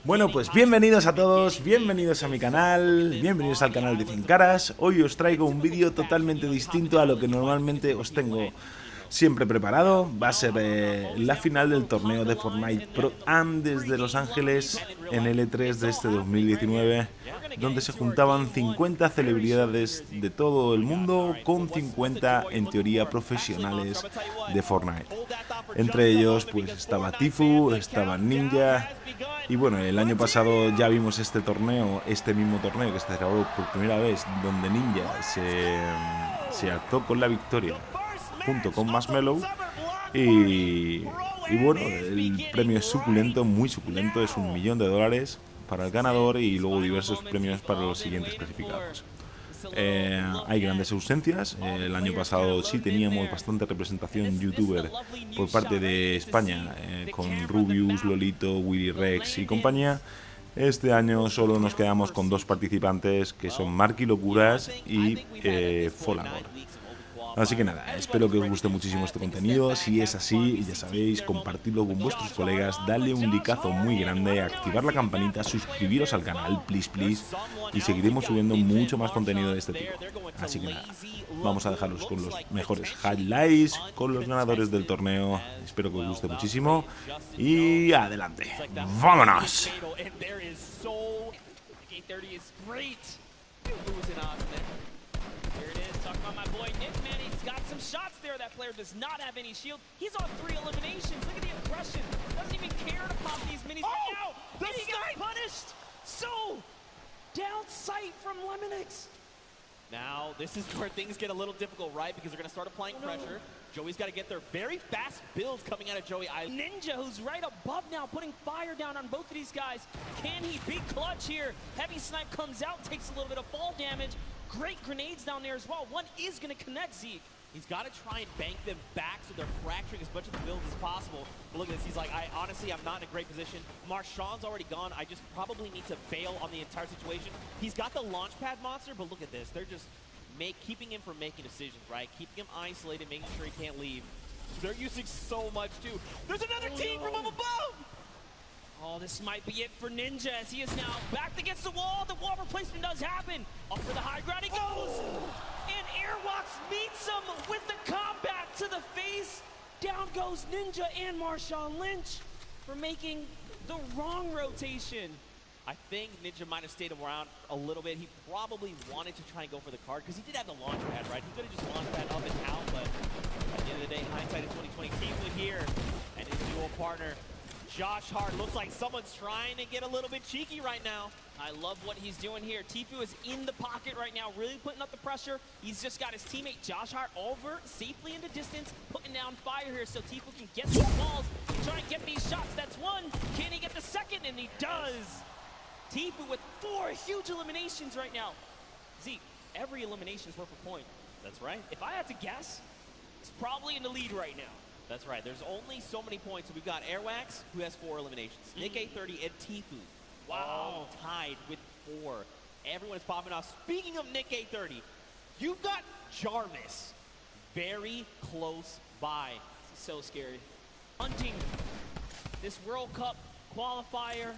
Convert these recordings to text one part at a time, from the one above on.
Bueno, pues bienvenidos a todos, bienvenidos a mi canal, bienvenidos al canal de Cien Caras. Hoy os traigo un vídeo totalmente distinto a lo que normalmente os tengo siempre preparado. Va a ser la final del torneo de Fortnite Pro Am desde Los Ángeles en el E3 de este 2019, donde se juntaban 50 celebridades de todo el mundo con 50, en teoría, profesionales de Fortnite. Entre ellos pues estaba Tfue, estaba Ninja. Y bueno, el año pasado ya vimos este mismo torneo que se celebró por primera vez, donde Ninja se alzó con la victoria junto con Marshmello. Y bueno, el premio es suculento, muy suculento, es $1 millón para el ganador y luego diversos premios para los siguientes clasificados. Hay grandes ausencias. El año pasado sí teníamos bastante representación youtuber por parte de España, con Rubius, Lolito, Willy Rex y compañía. Este año solo nos quedamos con dos participantes, que son Marky Locuras y Folagor. Así que nada, espero que os guste muchísimo este contenido. Si es así, ya sabéis, compartidlo con vuestros colegas, darle un likeazo muy grande, activar la campanita, suscribiros al canal, please, y seguiremos subiendo mucho más contenido de este tipo. Así que nada, vamos a dejaros con los mejores highlights, con los ganadores del torneo. Espero que os guste muchísimo y adelante, ¡vámonos! Shots there. That player does not have any shield. He's on 3 eliminations. Look at the aggression. Doesn't even care to pop these minis right now. And he got punished. So, down sight from Lemonix. Now, this is where things get a little difficult, right? Because they're going to start applying pressure. Joey's got to get their very fast builds coming out of Joey. Ninja, who's right above now, putting fire down on both of these guys. Can he be clutch here? Heavy Snipe comes out, takes a little bit of fall damage. Great grenades down there as well. One is going to connect Zeke. He's got to try and bank them back so they're fracturing as much of the builds as possible. But look at this. He's like, honestly, I'm not in a great position. Marshawn's already gone. I just probably need to bail on the entire situation. He's got the launch pad monster, but look at this. They're just keeping him from making decisions, right? Keeping him isolated, making sure he can't leave. They're using so much, too. There's another team from up above! Oh, this might be it for Ninja as he is now backed against the wall. The wall replacement does happen. Up for the high ground he goes. And Airwalks meets him with the combat to the face. Down goes Ninja and Marshawn Lynch for making the wrong rotation. I think Ninja might have stayed around a little bit. He probably wanted to try and go for the card because he did have the launch pad, right? He could have just launched pad up and out, but at the end of the day, hindsight is 2020. Tfue here and his dual partner, Josh Hart. Looks like someone's trying to get a little bit cheeky right now. I love what he's doing here. Tfue is in the pocket right now, really putting up the pressure. He's just got his teammate Josh Hart over safely into distance, putting down fire here so Tfue can get these balls and try and get these shots. That's one. Can he get the second? And he does. Tfue with 4 huge eliminations right now. Zeke, every elimination is worth a point. That's right. If I had to guess, it's probably in the lead right now. That's right. There's only so many points. So we've got Airwax, who has 4 eliminations. Nick A30 and Tfue. Wow. Tied with 4. Everyone is popping off. Speaking of Nick A30, you've got Jarvis very close by. So scary. Hunting this World Cup qualifier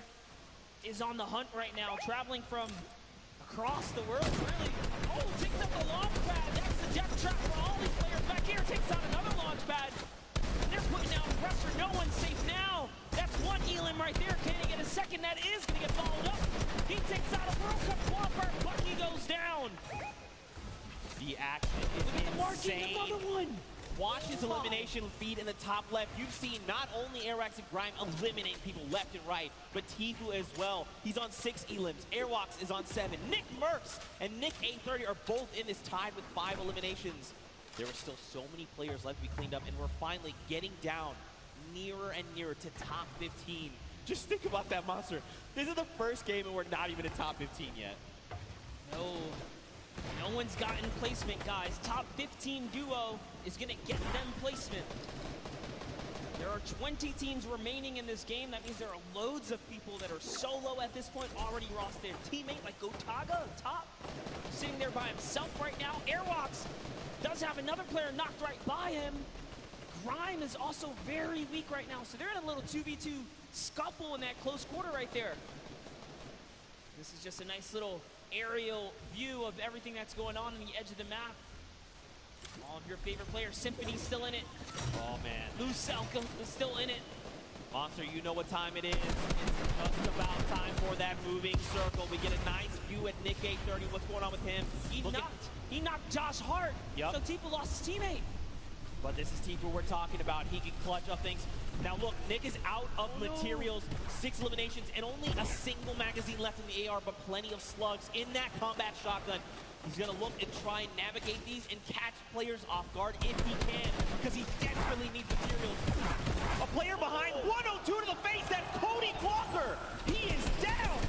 is on the hunt right now, traveling from across the world, really. Oh, takes up the launch pad. That's the death trap for all these players. Back here, takes out another launch pad. And they're putting down pressure. No one's safe now. That's one elim right there. Can he get a second? That is going to get followed up. He takes out a World Cup qualifier. Bucky goes down. The action is insane. Another one. Watch his elimination feed in the top left. You've seen not only Airwax and Grime eliminate people left and right, but Tfue as well. He's on 6 elims. Airwax is on 7. Nick Merckx and Nick A30 are both in this tied with 5 eliminations. There are still so many players left to be cleaned up, and we're finally getting down nearer and nearer to top 15. Just think about that, Monster. This is the first game, and we're not even in top 15 yet. No one's gotten placement, guys. Top 15 duo is going to get them placement. There are 20 teams remaining in this game. That means there are loads of people that are solo at this point, already lost their teammate, like Gotaga on top, sitting there by himself right now. Airwalks does have another player knocked right by him. Grime is also very weak right now, so they're in a little 2v2 scuffle in that close quarter right there. This is just a nice little aerial view of everything that's going on the edge of the map. All of your favorite players. Symphony's still in it. Oh, man. Lucelka is still in it. Monster, you know what time it is. It's just about time for that moving circle. We get a nice view at Nick 830. What's going on with him? He knocked Josh Hart. Yep. So Tfue lost his teammate. But this is Tfue we're talking about. He can clutch up things. Now look, Nick is out of materials, 6 eliminations, and only a single magazine left in the AR, but plenty of slugs in that combat shotgun. He's gonna look and try and navigate these and catch players off guard if he can, because he desperately needs materials. A player behind, 102 to the face, that's Cody Walker. He is down.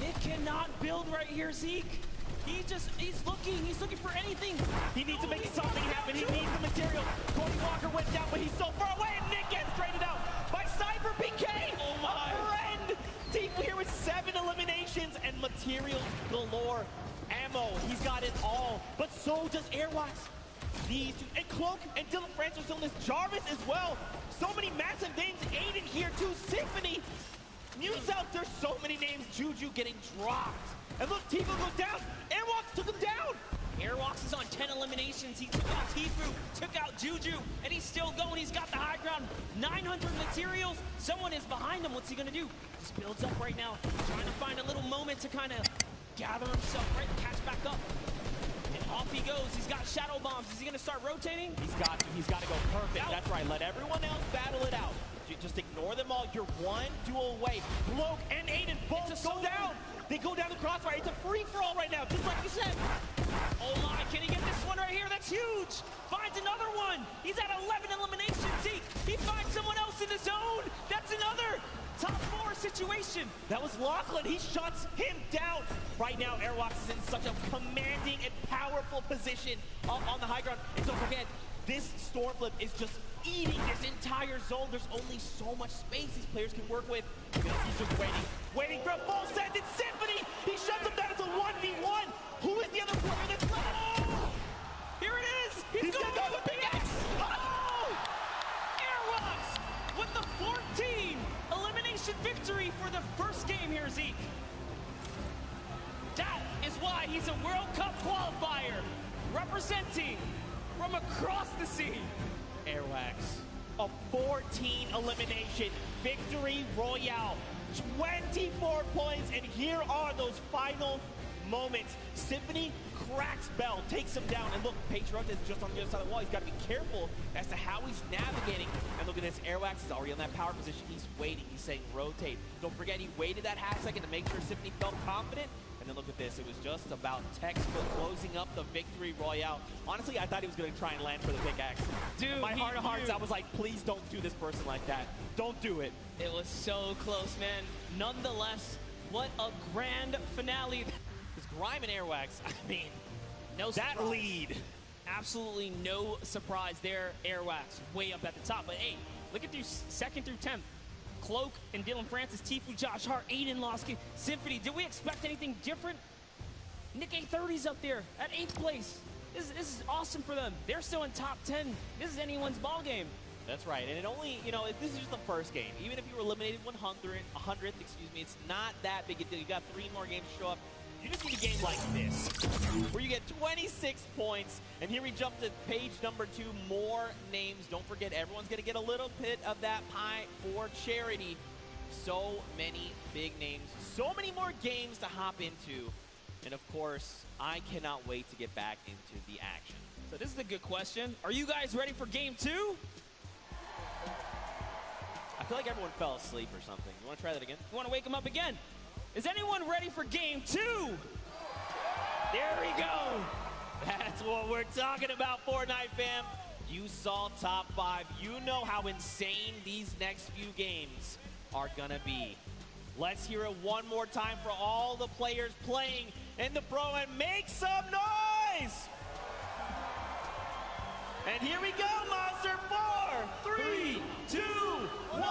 Nick cannot build right here, Zeke. He's looking for anything. He needs to make something happen. He needs the material. Cody Walker went down, but he's so far away, and Nick gets traded out by Cyber PK. Oh my. A friend. Tfue here with 7 eliminations and materials galore. Ammo, he's got it all, but so does Airwax. These two, and Cloak and Dylan France are still in this. Jarvis as well. So many massive names. Aiden here too. Symphony. News out, there's so many names. Juju getting dropped. And look, Tfue goes down. Airwalks took him down. Airwalks is on 10 eliminations. He took out Tfue, took out Juju, and he's still going. He's got the high ground. 900 materials. Someone is behind him. What's he gonna do? Just builds up right now, trying to find a little moment to kind of gather himself, right? Catch back up. And off he goes. He's got shadow bombs. Is he gonna start rotating? He's got to go perfect. That's right. Let everyone else battle it out. Just ignore them all. You're one duel away. Cloak and Aiden both go down. They go down the crossfire. It's a free-for-all right now, just like you said. Oh my, can he get this one right here? That's huge. Finds another one. He's at 11 eliminations. He finds someone else in the zone. That's another top 4 situation. That was Lachlan. He shuts him down. Right now, Airwalks is in such a commanding and powerful position on the high ground. And don't forget, this storm flip is just eating this entire zone. There's only so much space these players can work with. He's just waiting for a full send. It's Symphony. He shuts him down. It's a 1v1. Who is the other player that's left? Oh! Here it is. He's gonna go with the pickaxe. Oh! Airwalks with the 14 elimination victory for the first game here, Zeke. That is why he's a World Cup qualifier, representing from across the sea. Airwax, a 14 elimination victory royale, 24 points, and here are those final moments. Symphony cracks Bell, takes him down, and look, Patriot is just on the other side of the wall. He's got to be careful as to how he's navigating. And look at this, Airwax is already on that power position. He's waiting, he's saying rotate. Don't forget, he waited that half second to make sure Symphony felt confident. And then look at this, it was just about textbook closing up the victory royale. Honestly, I thought he was going to try and land for the pickaxe. Dude, my heart of hearts, I was like, please don't do this person like that. Don't do it. It was so close, man. Nonetheless, what a grand finale. Because Grime and Airwax, I mean, no surprise. That lead. Absolutely no surprise there. Airwax way up at the top. But hey, look at through 2nd through 10th. Cloak and Dylan Francis, Tfue, Josh Hart, Aiden lost. Symphony, did we expect anything different? Nick 830's up there at 8th place. This is awesome for them. They're still in top 10. This is anyone's ball game. That's right, and it only, you know, this is just the first game. Even if you were eliminated 100th, excuse me, it's not that big a deal. You got 3 more games to show up. You just need a game like this, where you get 26 points, and here we jump to page number 2, more names. Don't forget, everyone's going to get a little bit of that pie for charity. So many big names, so many more games to hop into, and of course, I cannot wait to get back into the action. So this is a good question. Are you guys ready for game 2? I feel like everyone fell asleep or something. You want to try that again? You want to wake them up again? Is anyone ready for game 2? There we go. That's what we're talking about, Fortnite fam. You saw top 5. You know how insane these next few games are gonna be. Let's hear it one more time for all the players playing in the Pro and make some noise! And here we go, Monster. 4, 3, 2, 1.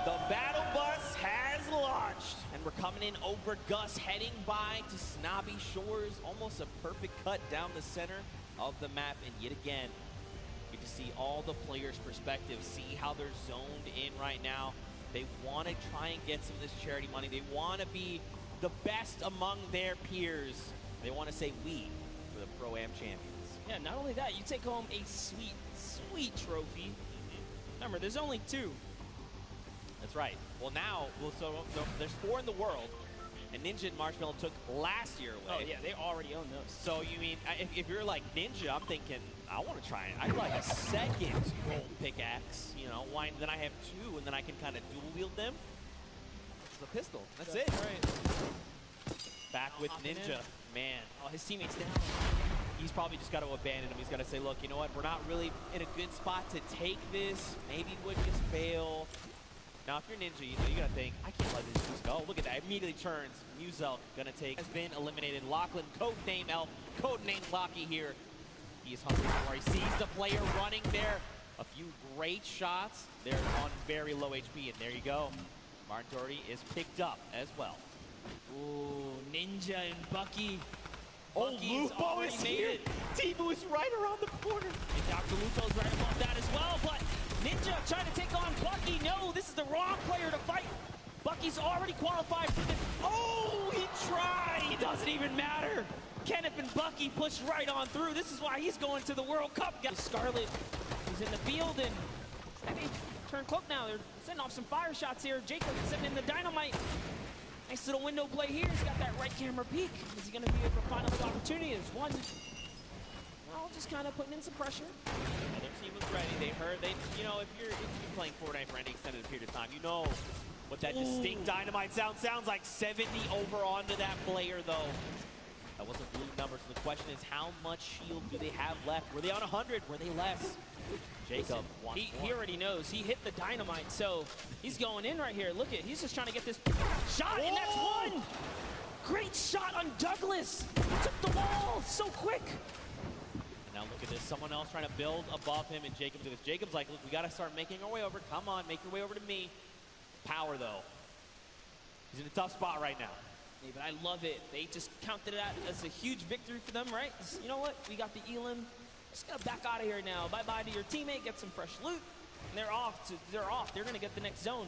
The battle bus has launched, and we're coming in over Gus, heading by to Snobby Shores. Almost a perfect cut down the center of the map, and yet again, we to see all the players' perspectives, see how they're zoned in right now. They want to try and get some of this charity money. They want to be the best among their peers. They want to say we for the Pro Am champions. Yeah, not only that, you take home a sweet, sweet trophy. Remember, there's only 2. That's right. Well, now, so there's 4 in the world, and Ninja and Marshmallow took last year away. Oh, yeah, they already own those. So, you mean, if you're like Ninja, I'm thinking, I want to try it. I'd like a second gold pickaxe, you know, why, then I have 2, and then I can kind of dual wield them. It's a pistol. That's it. Right. Back with Ninja. Man. Oh, his teammate's down. He's probably just got to abandon him. He's got to say, look, you know what? We're not really in a good spot to take this. Maybe would just fail. Now, if you're Ninja, you know, you got to think, I can't let this just go. Look at that. Immediately turns. Muzel going to take. Has been eliminated. Lachlan, codename Elf, codename Locky here. He is hungry for more. He sees the player running there. A few great shots. They're on very low HP, and there you go. Martin Doherty is picked up as well. Ooh, Ninja and Bucky. Oh, Bucky's Lupo already is made here. it. Tfue is right around the corner. And Dr. Lupo's right above that as well, but Ninja trying to take on Bucky. No, this is the wrong player to fight. Bucky's already qualified for this. Oh, he tried. It doesn't even matter. Kenneth and Bucky pushed right on through. This is why he's going to the World Cup. Scarlet is in the field, and they turn cloak now. They're sending off some fire shots here. Jacob sending in the dynamite. Nice little window play here. He's got that right camera peek. Is he going to be able to find another opportunity? There's one. Well, just kind of putting in some pressure. Yeah, their team was ready. They heard. You know, if you're playing Fortnite for any extended period of time, you know what that distinct dynamite sounds like. 70 over onto that player, though. That wasn't blue number. So the question is, how much shield do they have left? Were they on 100? Were they less? Jacob wants he already knows. He hit the dynamite, so he's going in right here. Look at, he's just trying to get this shot, and that's one. Great shot on Douglas. He took the wall so quick. Now look at this. Someone else trying to build above him, and Jacob do this. Jacob's like, look, we got to start making our way over. Come on, make your way over to me. Power, though. He's in a tough spot right now. Yeah, but I love it. They just counted it out as a huge victory for them, right? You know what? We got the Elam. Just gotta back out of here now. Bye-bye to your teammate. Get some fresh loot. And they're off. They're gonna get the next zone.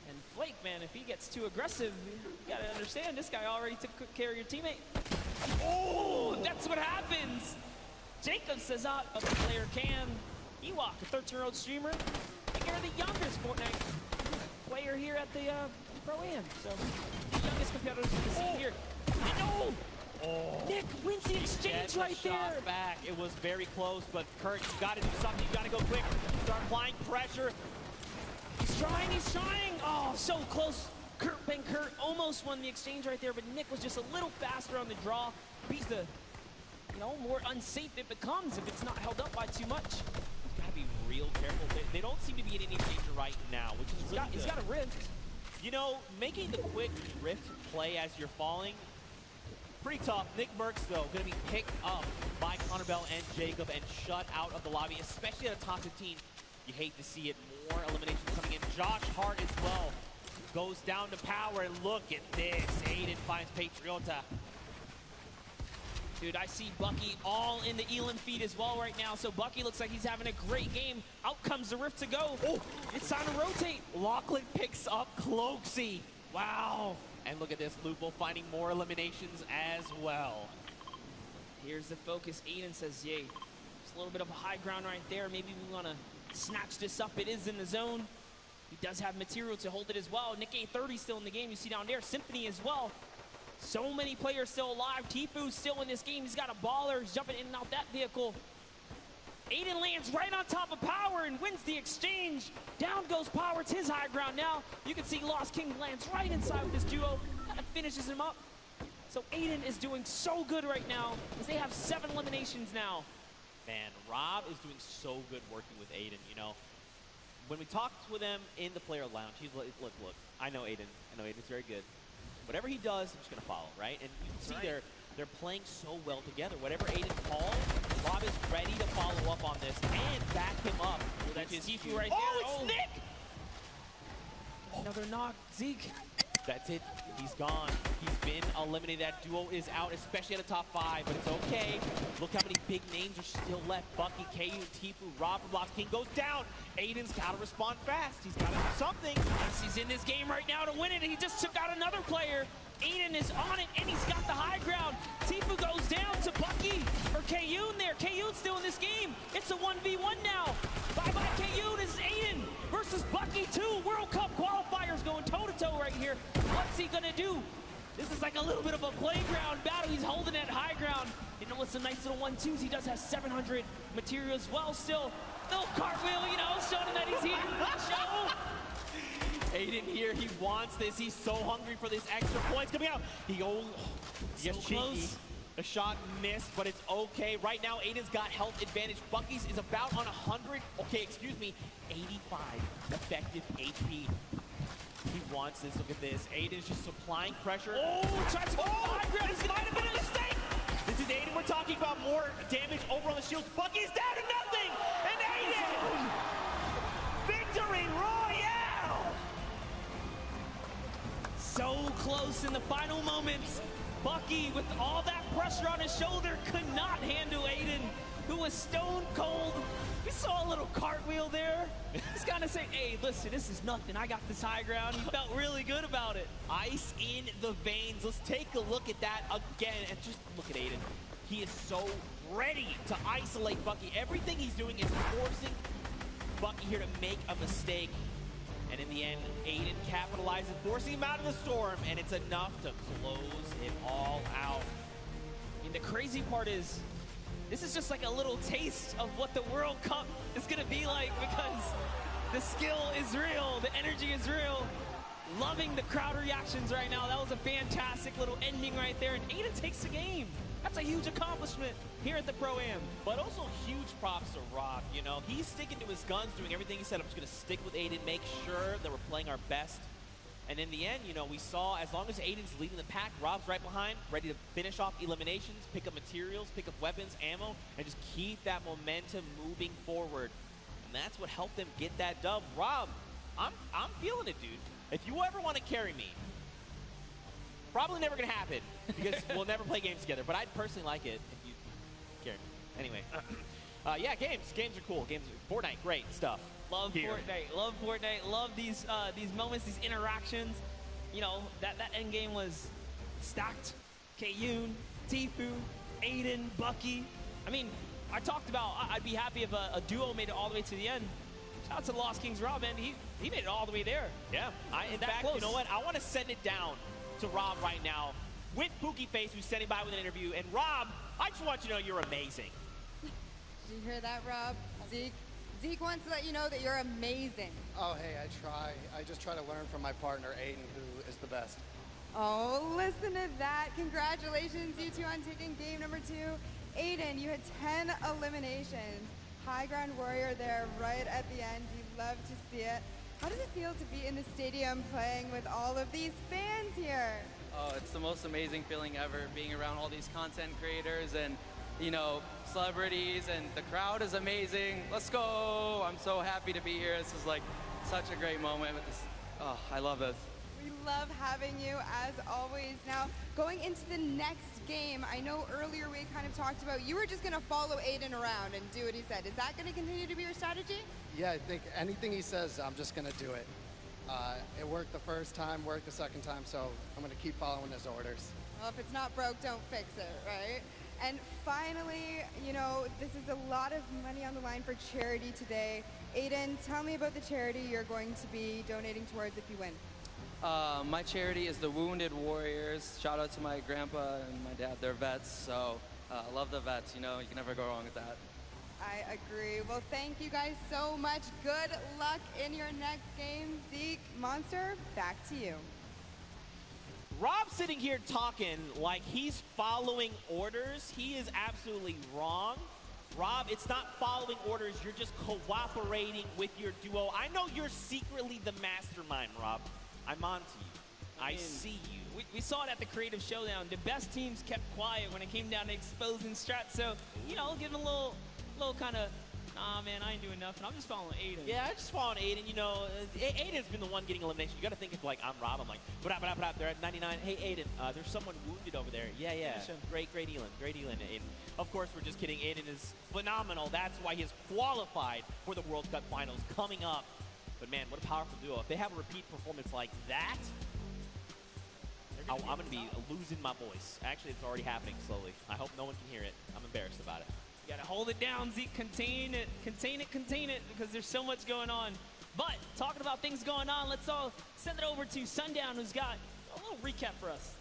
And Flake, man, if he gets too aggressive, you gotta understand this guy already took good care of your teammate. Oh, that's what happens. Jacob says out of the player can. Ewok, a 13-year-old streamer. And you're the youngest Fortnite player here at the Pro Am. So the youngest competitors in the scene here. No! Oh. Nick wins the exchange right there. Back. It was very close, but Kurt, you got to do something. You got to go quick. Start applying pressure. He's trying. Oh, so close. Kurt almost won the exchange right there, but Nick was just a little faster on the draw. Beats the, you know, more unsafe it becomes if it's not held up by too much. Got to be real careful. They don't seem to be in any danger right now, which is really good. He's got a rift. You know, making the quick rift play as you're falling, pretty tough. Nick Merckx, though, going to be picked up by Connor Bell and Jacob and shut out of the lobby, especially at a top 15. You hate to see it. More eliminations coming in. Josh Hart as well goes down to power, and look at this. Aiden finds Patriota. Dude, I see Bucky all in the Elam feed as well right now, so Bucky looks like he's having a great game. Out comes the rift to go. Oh, it's time to rotate. Lachlan picks up Cloaksy. Wow. And look at this, Lupo finding more eliminations as well. Here's the focus. Aiden says, yay. There's a little bit of a high ground right there. Maybe we want to snatch this up. It is in the zone. He does have material to hold it as well. Nick A30 still in the game. You see down there, Symphony as well. So many players still alive. Tfue's still in this game. He's got a baller. He's jumping in and out that vehicle. Aiden lands right on top of Power and wins the exchange. Down goes Power. It's his high ground now. You can see Lost King lands right inside with this duo. That finishes him up. So Aiden is doing so good right now as they have 7 eliminations now. Man, Rob is doing so good working with Aiden, you know. When we talked with him in the player lounge, he's like, look, I know Aiden. I know Aiden's very good. Whatever he does, I'm just going to follow, right? And you can see they're playing so well together. Whatever Aiden calls, Rob is ready to follow up on this and back him up. Well, that's Tfue right there. Oh, it's Nick! Another knock. Zeke. That's it. He's gone. He's been eliminated. That duo is out, especially at the top 5, but it's okay. Look how many big names are still left. Bucky, KU, Tfue, Rob from Blocks King goes down. Aiden's got to respond fast. He's got to do something. Yes, he's in this game right now to win it. He just took out another player. Aiden is on it, and he's got the high ground. Tfue goes down to Bucky, or Kayun there. Kayun's still in this game. It's a 1v1 now. Bye-bye, Kayun. This is Aiden versus Bucky 2. World Cup qualifiers going toe-to-toe right here. What's he gonna do? This is like a little bit of a playground battle. He's holding that high ground. You know, it's some nice little 1-2s. He does have 700 material as well still. Little cartwheel, you know, showing that he's here. Show. Aiden here, he wants this. He's so hungry for this extra points coming out. He gets cheeky. Close. The shot missed, but it's okay. Right now, Aiden's got health advantage. Bucky's is about on 100. Okay, excuse me, 85 effective HP. He wants this. Look at this. Aiden's just supplying pressure. Oh, tries to go high ground. This might have been a mistake. This is Aiden. We're talking about more damage over on the shields. Bucky's down to nothing. And Aiden, victory royale. So close in the final moments. Bucky, with all that pressure on his shoulder, could not handle Aiden, who was stone cold. We saw a little cartwheel there. He's kind of saying, hey, listen, this is nothing. I got this high ground. He felt really good about it. Ice in the veins. Let's take a look at that again. And just look at Aiden. He is so ready to isolate Bucky. Everything he's doing is forcing Bucky here to make a mistake. And in the end, Aiden capitalizes, forcing him out of the storm, and it's enough to close it all out. And the crazy part is, this is just like a little taste of what the World Cup is going to be like, because the skill is real, the energy is real. Loving the crowd reactions right now. That was a fantastic little ending right there, and Aiden takes the game. That's a huge accomplishment here at the Pro Am. But also huge props to Rob. You know, he's sticking to his guns, doing everything he said. I'm just going to stick with Aiden, make sure that we're playing our best. And in the end, you know, we saw as long as Aiden's leading the pack, Rob's right behind, ready to finish off eliminations, pick up materials, pick up weapons, ammo, and just keep that momentum moving forward. And that's what helped them get that dub. Rob, I'm feeling it, dude. If you ever want to carry me, probably never going to happen because we'll never play games together. But I'd personally like it if you carry me. Anyway, yeah, games are cool. Fortnite, great stuff. Love here. Fortnite. Love Fortnite. Love these moments, these interactions. You know, that end game was stacked. Kayun, Tfue, Aiden, Bucky. I mean, I talked about I'd be happy if a duo made it all the way to the end. Shout out to the Lost Kings Rob, man. He made it all the way there. Yeah. In fact, close. You know what? I want to send it down to Rob right now with Pookie Face, who's sending by with an interview. And Rob, I just want you to know you're amazing. Did you hear that, Rob? Zeke wants to let you know that you're amazing. Oh, hey, I try. I just try to learn from my partner, Aiden, who is the best. Oh, listen to that. Congratulations, you two, on taking game number 2. Aiden, you had 10 eliminations. High ground warrior there right at the end. You love to see it. How does it feel to be in the stadium playing with all of these fans here? Oh, it's the most amazing feeling ever, being around all these content creators and, you know, celebrities, and the crowd is amazing. Let's go! I'm so happy to be here. This is like such a great moment with this. Oh, I love this. We love having you as always. Now, going into the next game, I know earlier we kind of talked about you were just going to follow Aiden around and do what he said. Is that going to continue to be your strategy? Yeah, I think anything he says, I'm just going to do it. It worked the first time, worked the second time, so I'm going to keep following his orders. Well, if it's not broke, don't fix it, right? And finally, you know, this is a lot of money on the line for charity today. Aiden, tell me about the charity you're going to be donating towards if you win. My charity is the Wounded Warriors. Shout out to my grandpa and my dad. They're vets, so I love the vets. You know, you can never go wrong with that. I agree. Well, thank you guys so much. Good luck in your next game. Zeke, Monster, back to you. Rob's sitting here talking like he's following orders. He is absolutely wrong. Rob, it's not following orders. You're just cooperating with your duo. I know you're secretly the mastermind, Rob. I'm on to you. I see you. We saw it at the Creative Showdown. The best teams kept quiet when it came down to exposing strats. So, you know, give them a little kind of Nah, man, I ain't doing nothing. I'm just following Aiden. Yeah, I just following Aiden. You know, Aiden's been the one getting elimination. You got to think if like I'm Rob. I'm like, but they're at 99. Hey, Aiden, there's someone wounded over there. Yeah. Great Elin, Aiden. Of course, we're just kidding. Aiden is phenomenal. That's why he is qualified for the World Cup Finals coming up. But man, what a powerful duo. If they have a repeat performance like that, I'm going to be losing my voice. Actually, it's already happening slowly. I hope no one can hear it. I'm embarrassed about it. You gotta hold it down, Zeke. Contain it, because there's so much going on. But talking about things going on, let's all send it over to Sundown, who's got a little recap for us.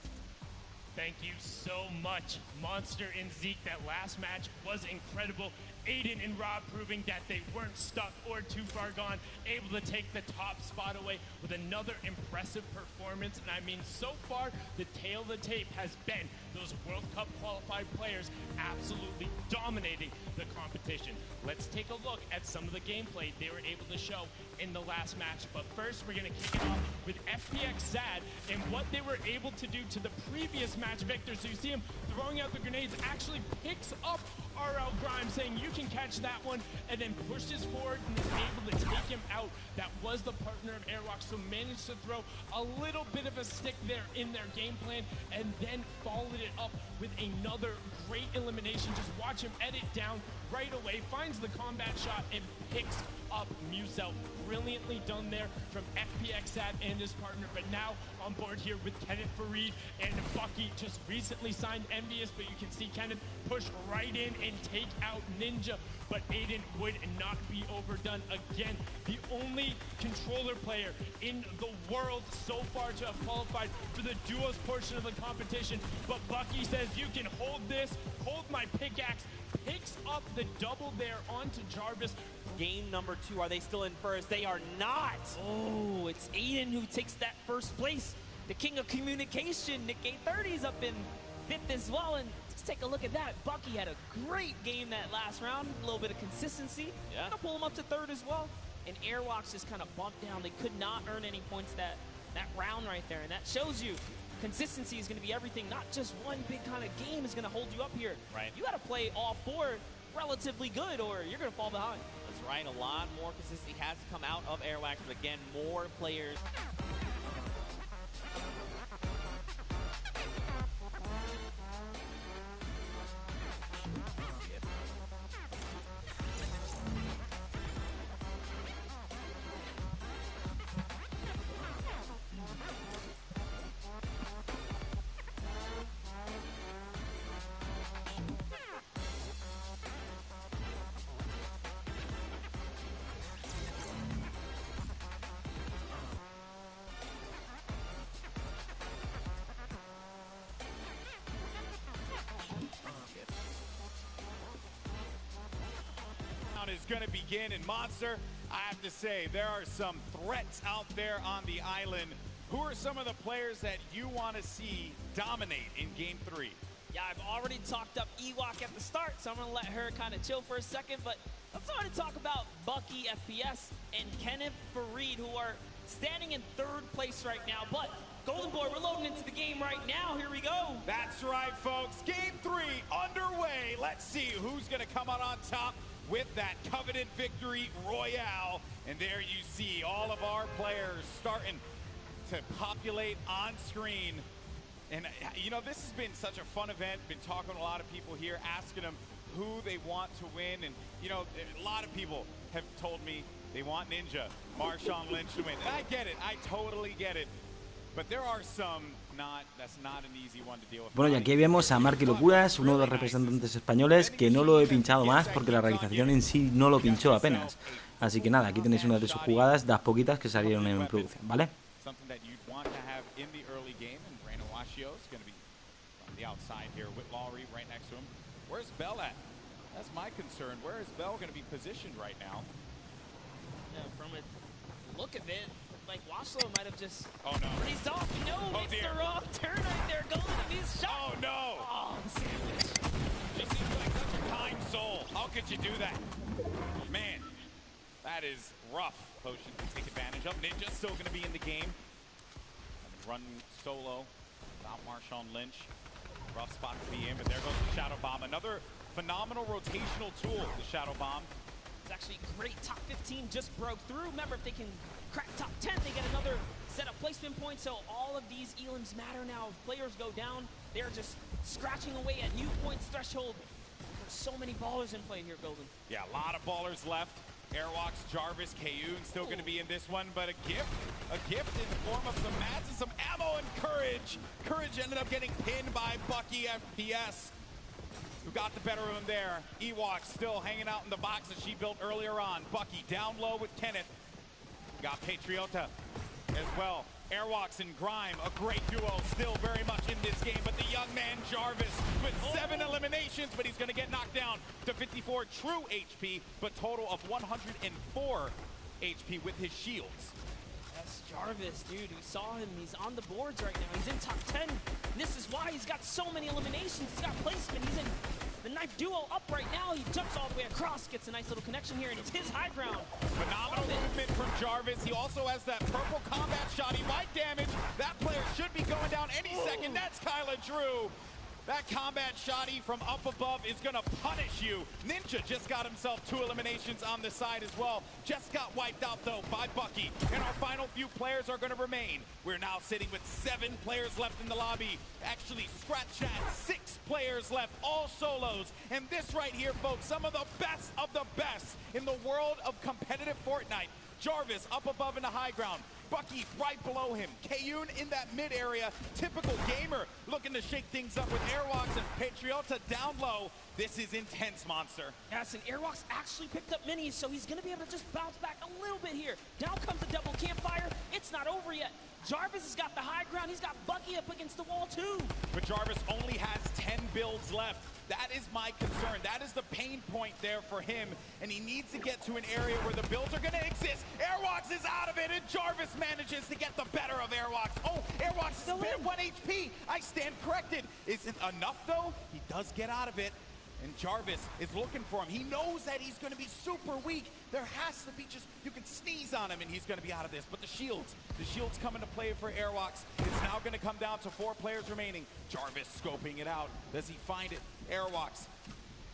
Thank you so much, Monster and Zeke. That last match was incredible. Aiden and Rob proving that they weren't stuck or too far gone, able to take the top spot away with another impressive performance. And I mean, so far, the tail of the tape has been those World Cup qualified players absolutely dominating the competition. Let's take a look at some of the gameplay they were able to show in the last match. But first, we're going to kick it off with FPX Sad and what they were able to do to the previous match victors. So you see him throwing out the grenades, actually picks up RL Grimes, saying you can catch that one, and then pushes forward and is able to take him out. That was the partner of Airwalk, so managed to throw a little bit of a stick there in their game plan, and then followed it up with another great elimination. Just watch him edit down right away, finds the combat shot, and picks up Musel. Brilliantly done there from FPX Sad and his partner, but now on board here with Kenneth Farid and Bucky, just recently signed Envious, but you can see Kenneth push right in and take out Ninja, but Aiden would not be overdone again. The only controller player in the world so far to have qualified for the duos portion of the competition, but Bucky says you can hold this, hold my pickaxe, picks up the double there onto Jarvis. Game number 2, are they still in first? They are not. Oh, it's Aiden who takes that first place. The king of communication, Nick 830's up in 5th as well, and just take a look at that. Bucky had a great game that last round, a little bit of consistency. Yeah. Gonna pull him up to 3rd as well. And Airwalks just kind of bumped down. They could not earn any points that round right there, and that shows you consistency is going to be everything. Not just one big kind of game is going to hold you up here. Right. You got to play all 4 relatively good, or you're going to fall behind. That's right. A lot more consistency has to come out of Airwalks, but again, more players. Is going to begin, and Monster, I have to say, there are some threats out there on the island. Who are some of the players that you want to see dominate in Game 3? Yeah, I've already talked up Ewok at the start, so I'm going to let her kind of chill for a second, but let's already talk about Bucky FPS and Kenneth Farid, who are standing in 3rd place right now. But Golden Boy, we're loading into the game right now. Here we go. That's right, folks. Game 3 underway. Let's see who's going to come out on top with that coveted victory royale. And there you see all of our players starting to populate on screen. And you know, this has been such a fun event. Been talking to a lot of people here, asking them who they want to win. And you know, a lot of people have told me they want Ninja, Marshawn Lynch to win. And I get it, I totally get it. But there are some that's not an easy one to deal with. Bueno, y aquí vemos a Marky Locuras, uno de los representantes españoles, que no lo he pinchado más porque la realización en sí no lo pinchó apenas. Así que nada, aquí tenéis una de sus jugadas, de las poquitas que salieron en producción, ¿vale? Look at it. Like Washlow might have just freezed off. No, it's the wrong turn right there. Going to be shot. Oh no! Oh, sandwich. Just seems like such a kind soul. How could you do that? Man, that is rough. Potion to take advantage of. Ninja's still going to be in the game. Run solo without Marshawn Lynch. Rough spot to be in, but there goes the Shadow Bomb. Another phenomenal rotational tool, the Shadow Bomb. It's actually great. Top 15 just broke through. Remember, if they can crack top 10, they get another set of placement points. So all of these elims matter now. If players go down, they're just scratching away at new points threshold. There's so many ballers in play here, Golden. Yeah, a lot of ballers left. Airwalks, Jarvis, Kayun still going to be in this one, but a gift in the form of some mats and some ammo and Courage. Courage ended up getting pinned by Bucky FPS, who got the better of him there. Ewok still hanging out in the box that she built earlier on. Bucky down low with Kenneth. Got Patriota as well. Airwalks and Grime, a great duo, still very much in this game, but the young man Jarvis with 7 eliminations, but he's going to get knocked down to 54 true HP, but total of 104 HP with his shields. Yes, Jarvis, dude, we saw him. He's on the boards right now. He's in top 10. And this is why he's got so many eliminations. He's got placement. He's in the knife duo up right now. He jumps all the way across, gets a nice little connection here, and it's his high ground. Phenomenal movement from Jarvis. He also has that purple combat shot. He might damage. That player should be going down any second. That's Kyla Drew. That combat shotty from up above is going to punish you. Ninja just got himself 2 eliminations on the side as well. Just got wiped out, though, by Bucky. And our final few players are going to remain. We're now sitting with 7 players left in the lobby. Actually, scratch that, 6 players left, all solos. And this right here, folks, some of the best in the world of competitive Fortnite. Jarvis up above in the high ground. Bucky right below him. Kayun in that mid area. Typical gamer looking to shake things up with Airwalks and Patriota down low. This is intense, Monster. Yes, and Airwalks actually picked up minis, so he's going to be able to just bounce back a little bit here. Down comes the double campfire. It's not over yet. Jarvis has got the high ground. He's got Bucky up against the wall, too. But Jarvis only has 10 builds left. That is my concern. That is the pain point there for him, and he needs to get to an area where the builds are going to exist. Airwalks is out of it, and Jarvis manages to get the better of Airwalks. Oh, Airwalks still at 1 HP. I stand corrected. Is it enough, though? He does get out of it, and Jarvis is looking for him. He knows that he's going to be super weak. There has to be just, you can sneeze on him, and he's going to be out of this. But the shields come into play for Airwalks. It's now going to come down to 4 players remaining. Jarvis scoping it out. Does he find it? Airwalks.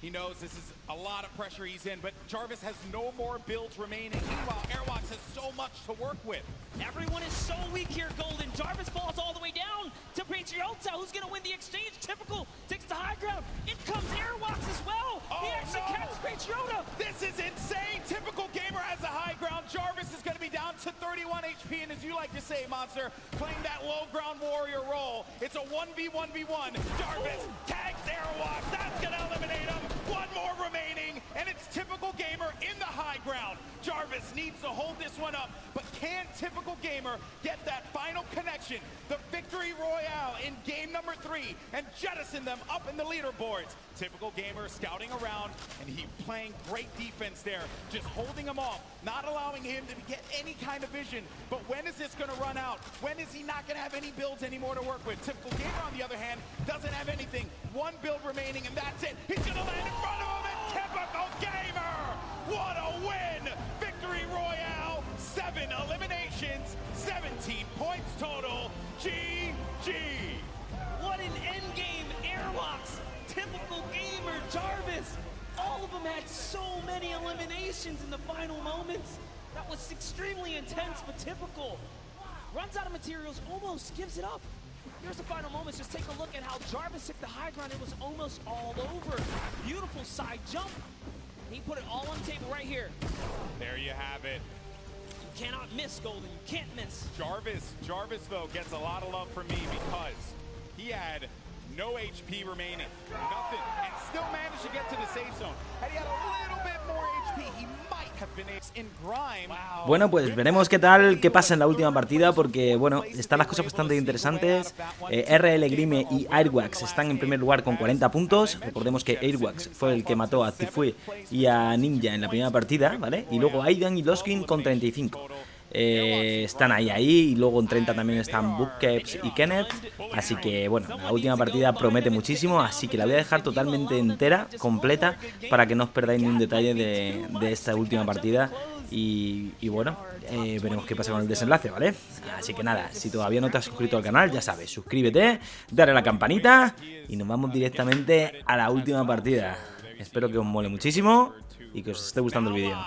He knows this is a lot of pressure he's in, but Jarvis has no more builds remaining. Meanwhile, Airwalks has so much to work with. Everyone is so weak here, Golden. Jarvis falls all the way down to Patriota, who's going to win the exchange. Typical takes the high ground. In comes Airwalks as well. He actually catches Patriota. This is insane. Typical gamer has the high ground. Jarvis is going to be down to 31 HP, and as you like to say, Monster, playing that low ground warrior role. It's a 1v1v1. Jarvis tags Airwalks. That's going to eliminate him. 1 more remaining, and it's typical gamer in the high ground. Jarvis needs to hold this one up, but can typical gamer get that final connection, the victory royale in game number 3, and jettison them up in the leaderboards? Typical gamer scouting around, and he playing great defense there, just holding him off, not allowing him to get any kind of vision. But when is this going to run out? When is he not going to have any builds anymore to work with? Typical gamer, on the other hand, doesn't have anything. 1 build remaining, and that's it. He's going to land in front of him, and typical gamer! What a win! Victory royale, 7 eliminations, 17 points total. GG! What an endgame, Airwalks! Typical gamer, Jarvis! All of them had so many eliminations in the final moments. That was extremely intense, but typical. Runs out of materials, almost gives it up. Here's the final moments. Just take a look at how Jarvis took the high ground. It was almost all over. Beautiful side jump. He put it all on the table right here. There you have it. You cannot miss, Golden. You can't miss. Jarvis, though, gets a lot of love from me because he had no HP remaining, nothing, and still managed to get to the safe zone. Had he had a little bit more HP, he might have been in Grime. Wow. Bueno, pues veremos qué pasa en la última partida, porque bueno, están las cosas bastante interesantes. RL Grime y Airwax están en primer lugar con 40 puntos. Recordemos que Airwax fue el que mató a Tfue y a Ninja en la primera partida, ¿vale? Y luego Aidan y Loskin con 35. Están ahí, y luego en 30 también están Bookkeps y Kenneth. Así que bueno, la última partida promete muchísimo, así que la voy a dejar totalmente entera, completa, para que no os perdáis ni un detalle de esta última partida. Y bueno, veremos qué pasa con el desenlace, ¿vale? Así que nada, si todavía no te has suscrito al canal, ya sabes, suscríbete, dale a la campanita y nos vamos directamente a la última partida. Espero que os mole muchísimo y que os esté gustando el vídeo.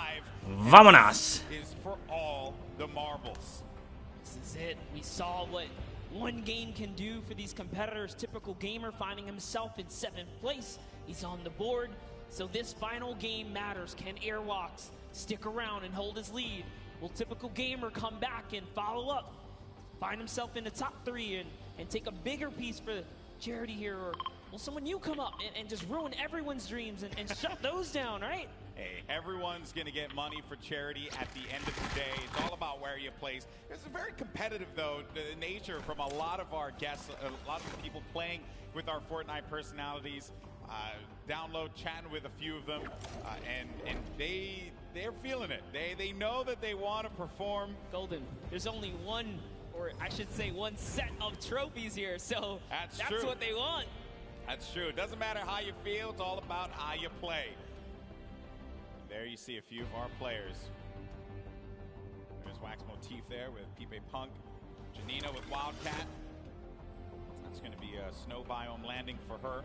¡Vámonos! Is for all the marbles. This is it. We saw what one game can do for these competitors. Typical gamer finding himself in 7th place. He's on the board. So this final game matters. Can Airwalks stick around and hold his lead? Will Typical Gamer come back and follow up? Find himself in the top 3 and take a bigger piece for charity here? Or will someone new come up and just ruin everyone's dreams and shut those down, right? Hey, everyone's going to get money for charity at the end of the day. It's all about where you place. It's a very competitive, though, the nature from a lot of our guests, a lot of the people playing with our Fortnite personalities. Download, chatting with a few of them, and they're feeling it. They know that they want to perform. Golden, there's only one, or I should say one set of trophies here, so that's true. what they want. That's true. It doesn't matter how you feel, it's all about how you play. There you see a few of our players. There's Wax Motif there with Pipe Punk, Janina with Wildcat. That's going to be a snow biome landing for her.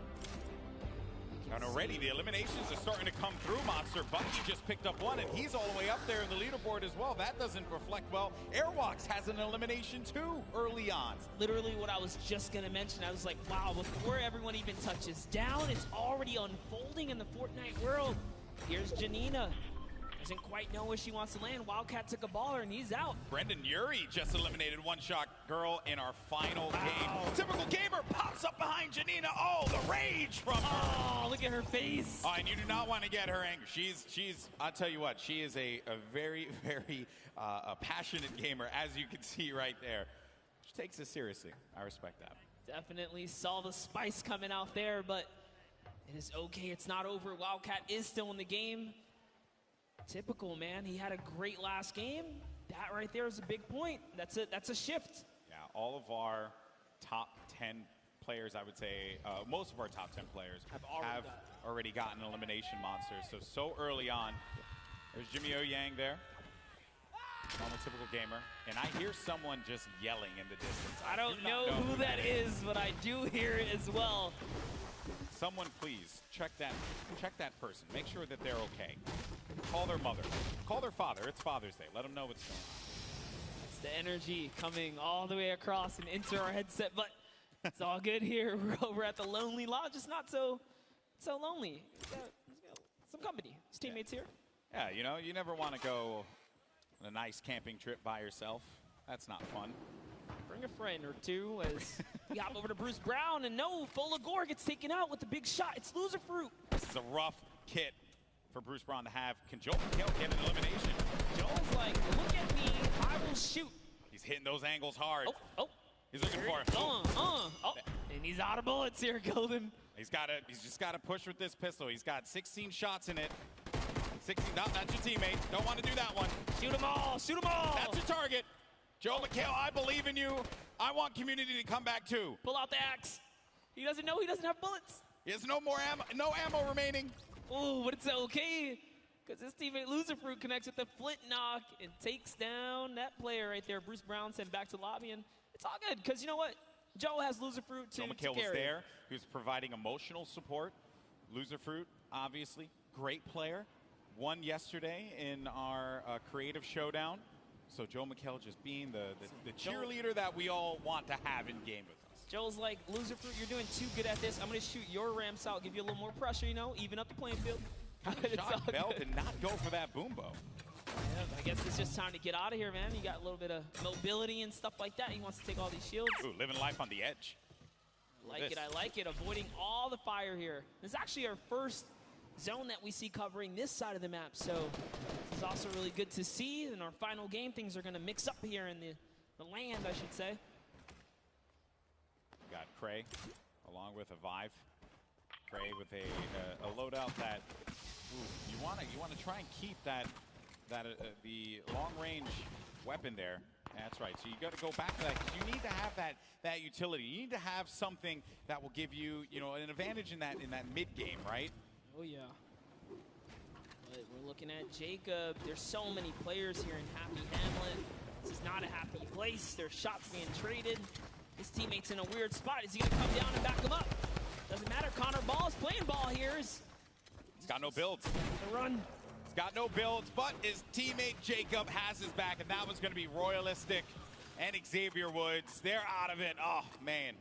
And already the eliminations are starting to come through, Monster. Bucky just picked up one, and he's all the way up there in the leaderboard as well. That doesn't reflect well. Airwalks has an elimination too early on. Literally what I was just going to mention. I was like, wow, before everyone even touches down, it's already unfolding in the Fortnite world. Here's Janina. Doesn't quite know where she wants to land. Wildcat took a baller, and he's out. Brendan Urie just eliminated One Shot Girl in our final game. Typical Gamer pops up behind Janina. Oh, the rage from her. Oh, look at her face. Oh, and you do not want to get her angry. She's I'll tell you what, she is a very, very a passionate gamer, as you can see right there. She takes it seriously. I respect that. Definitely saw the spice coming out there, but it is okay. It's not over. Wildcat is still in the game. Typical, man. He had a great last game. That right there is a big point. That's a shift. Yeah, all of our top 10 players, I would say, most of our top 10 players have already gotten elimination monsters. So early on. There's Jimmy O Yang there. On the Typical Gamer. And I hear someone just yelling in the distance. I don't know who that is, but I do hear it as well. Someone please check that person. Make sure that they're okay. Call their mother. Call their father. It's Father's Day. Let them know what's going on. It's the energy coming all the way across and into our headset, but it's all good here. We're over at the Lonely Lodge. It's not so lonely. He's got some company. His teammates here. Yeah, you know, you never want to go on a nice camping trip by yourself. That's not fun. Bring a friend or two as we hop over to Bruce Brown, and no, Folagore gets taken out with the big shot. It's Loser Fruit. This is a rough kit for Bruce Brown to have. Can Joel McHale get an elimination? Joel's like, look at me, I will shoot. He's hitting those angles hard. Oh. He's looking for it. And he's out of bullets here, Golden. He's just got to push with this pistol. He's got 16 shots in it. 16, not your teammate. Don't want to do that one. Shoot them all, shoot them all. That's your target. Joel McHale, I believe in you. I want community to come back too. Pull out the axe. He doesn't know he doesn't have bullets. He has no more ammo, no ammo remaining. Oh, but it's okay, because his teammate Loser Fruit connects with the flint knock and takes down that player right there. Bruce Brown sent back to lobby, and it's all good, because you know what? Joe has Loser Fruit to Joel McHale carry. was there. He was providing emotional support. Loser Fruit, obviously, great player. Won yesterday in our creative showdown. So Joe McHale just being the cheerleader that we all want to have in game with us. Joel's like, Loser Fruit, you're doing too good at this. I'm going to shoot your ramps out, give you a little more pressure, you know, even up the playing field. Shot Bell did not go for that boom bow. Yeah, I guess it's just time to get out of here, man. You got a little bit of mobility and stuff like that. He wants to take all these shields. Ooh, living life on the edge. I like it. Avoiding all the fire here. This is actually our first zone that we see covering this side of the map, so this is also really good to see. In our final game, things are going to mix up here in the land, I should say. Got Cray along with a Vive. Cray with a loadout that you want to try and keep the long range weapon there. That's right. So you got to go back to that, because you need to have that utility. You need to have something that will give you an advantage in that mid game, right? Oh, yeah. But we're looking at Jacob. There's so many players here in Happy Hamlet. This is not a happy place. There's shots being traded. His teammate's in a weird spot. Is he going to come down and back him up? Doesn't matter. Connor Ball is playing ball here. He's got no builds. The run. He's got no builds, but his teammate Jacob has his back, and that was going to be Royalistic and Xavier Woods. They're out of it. Oh, man.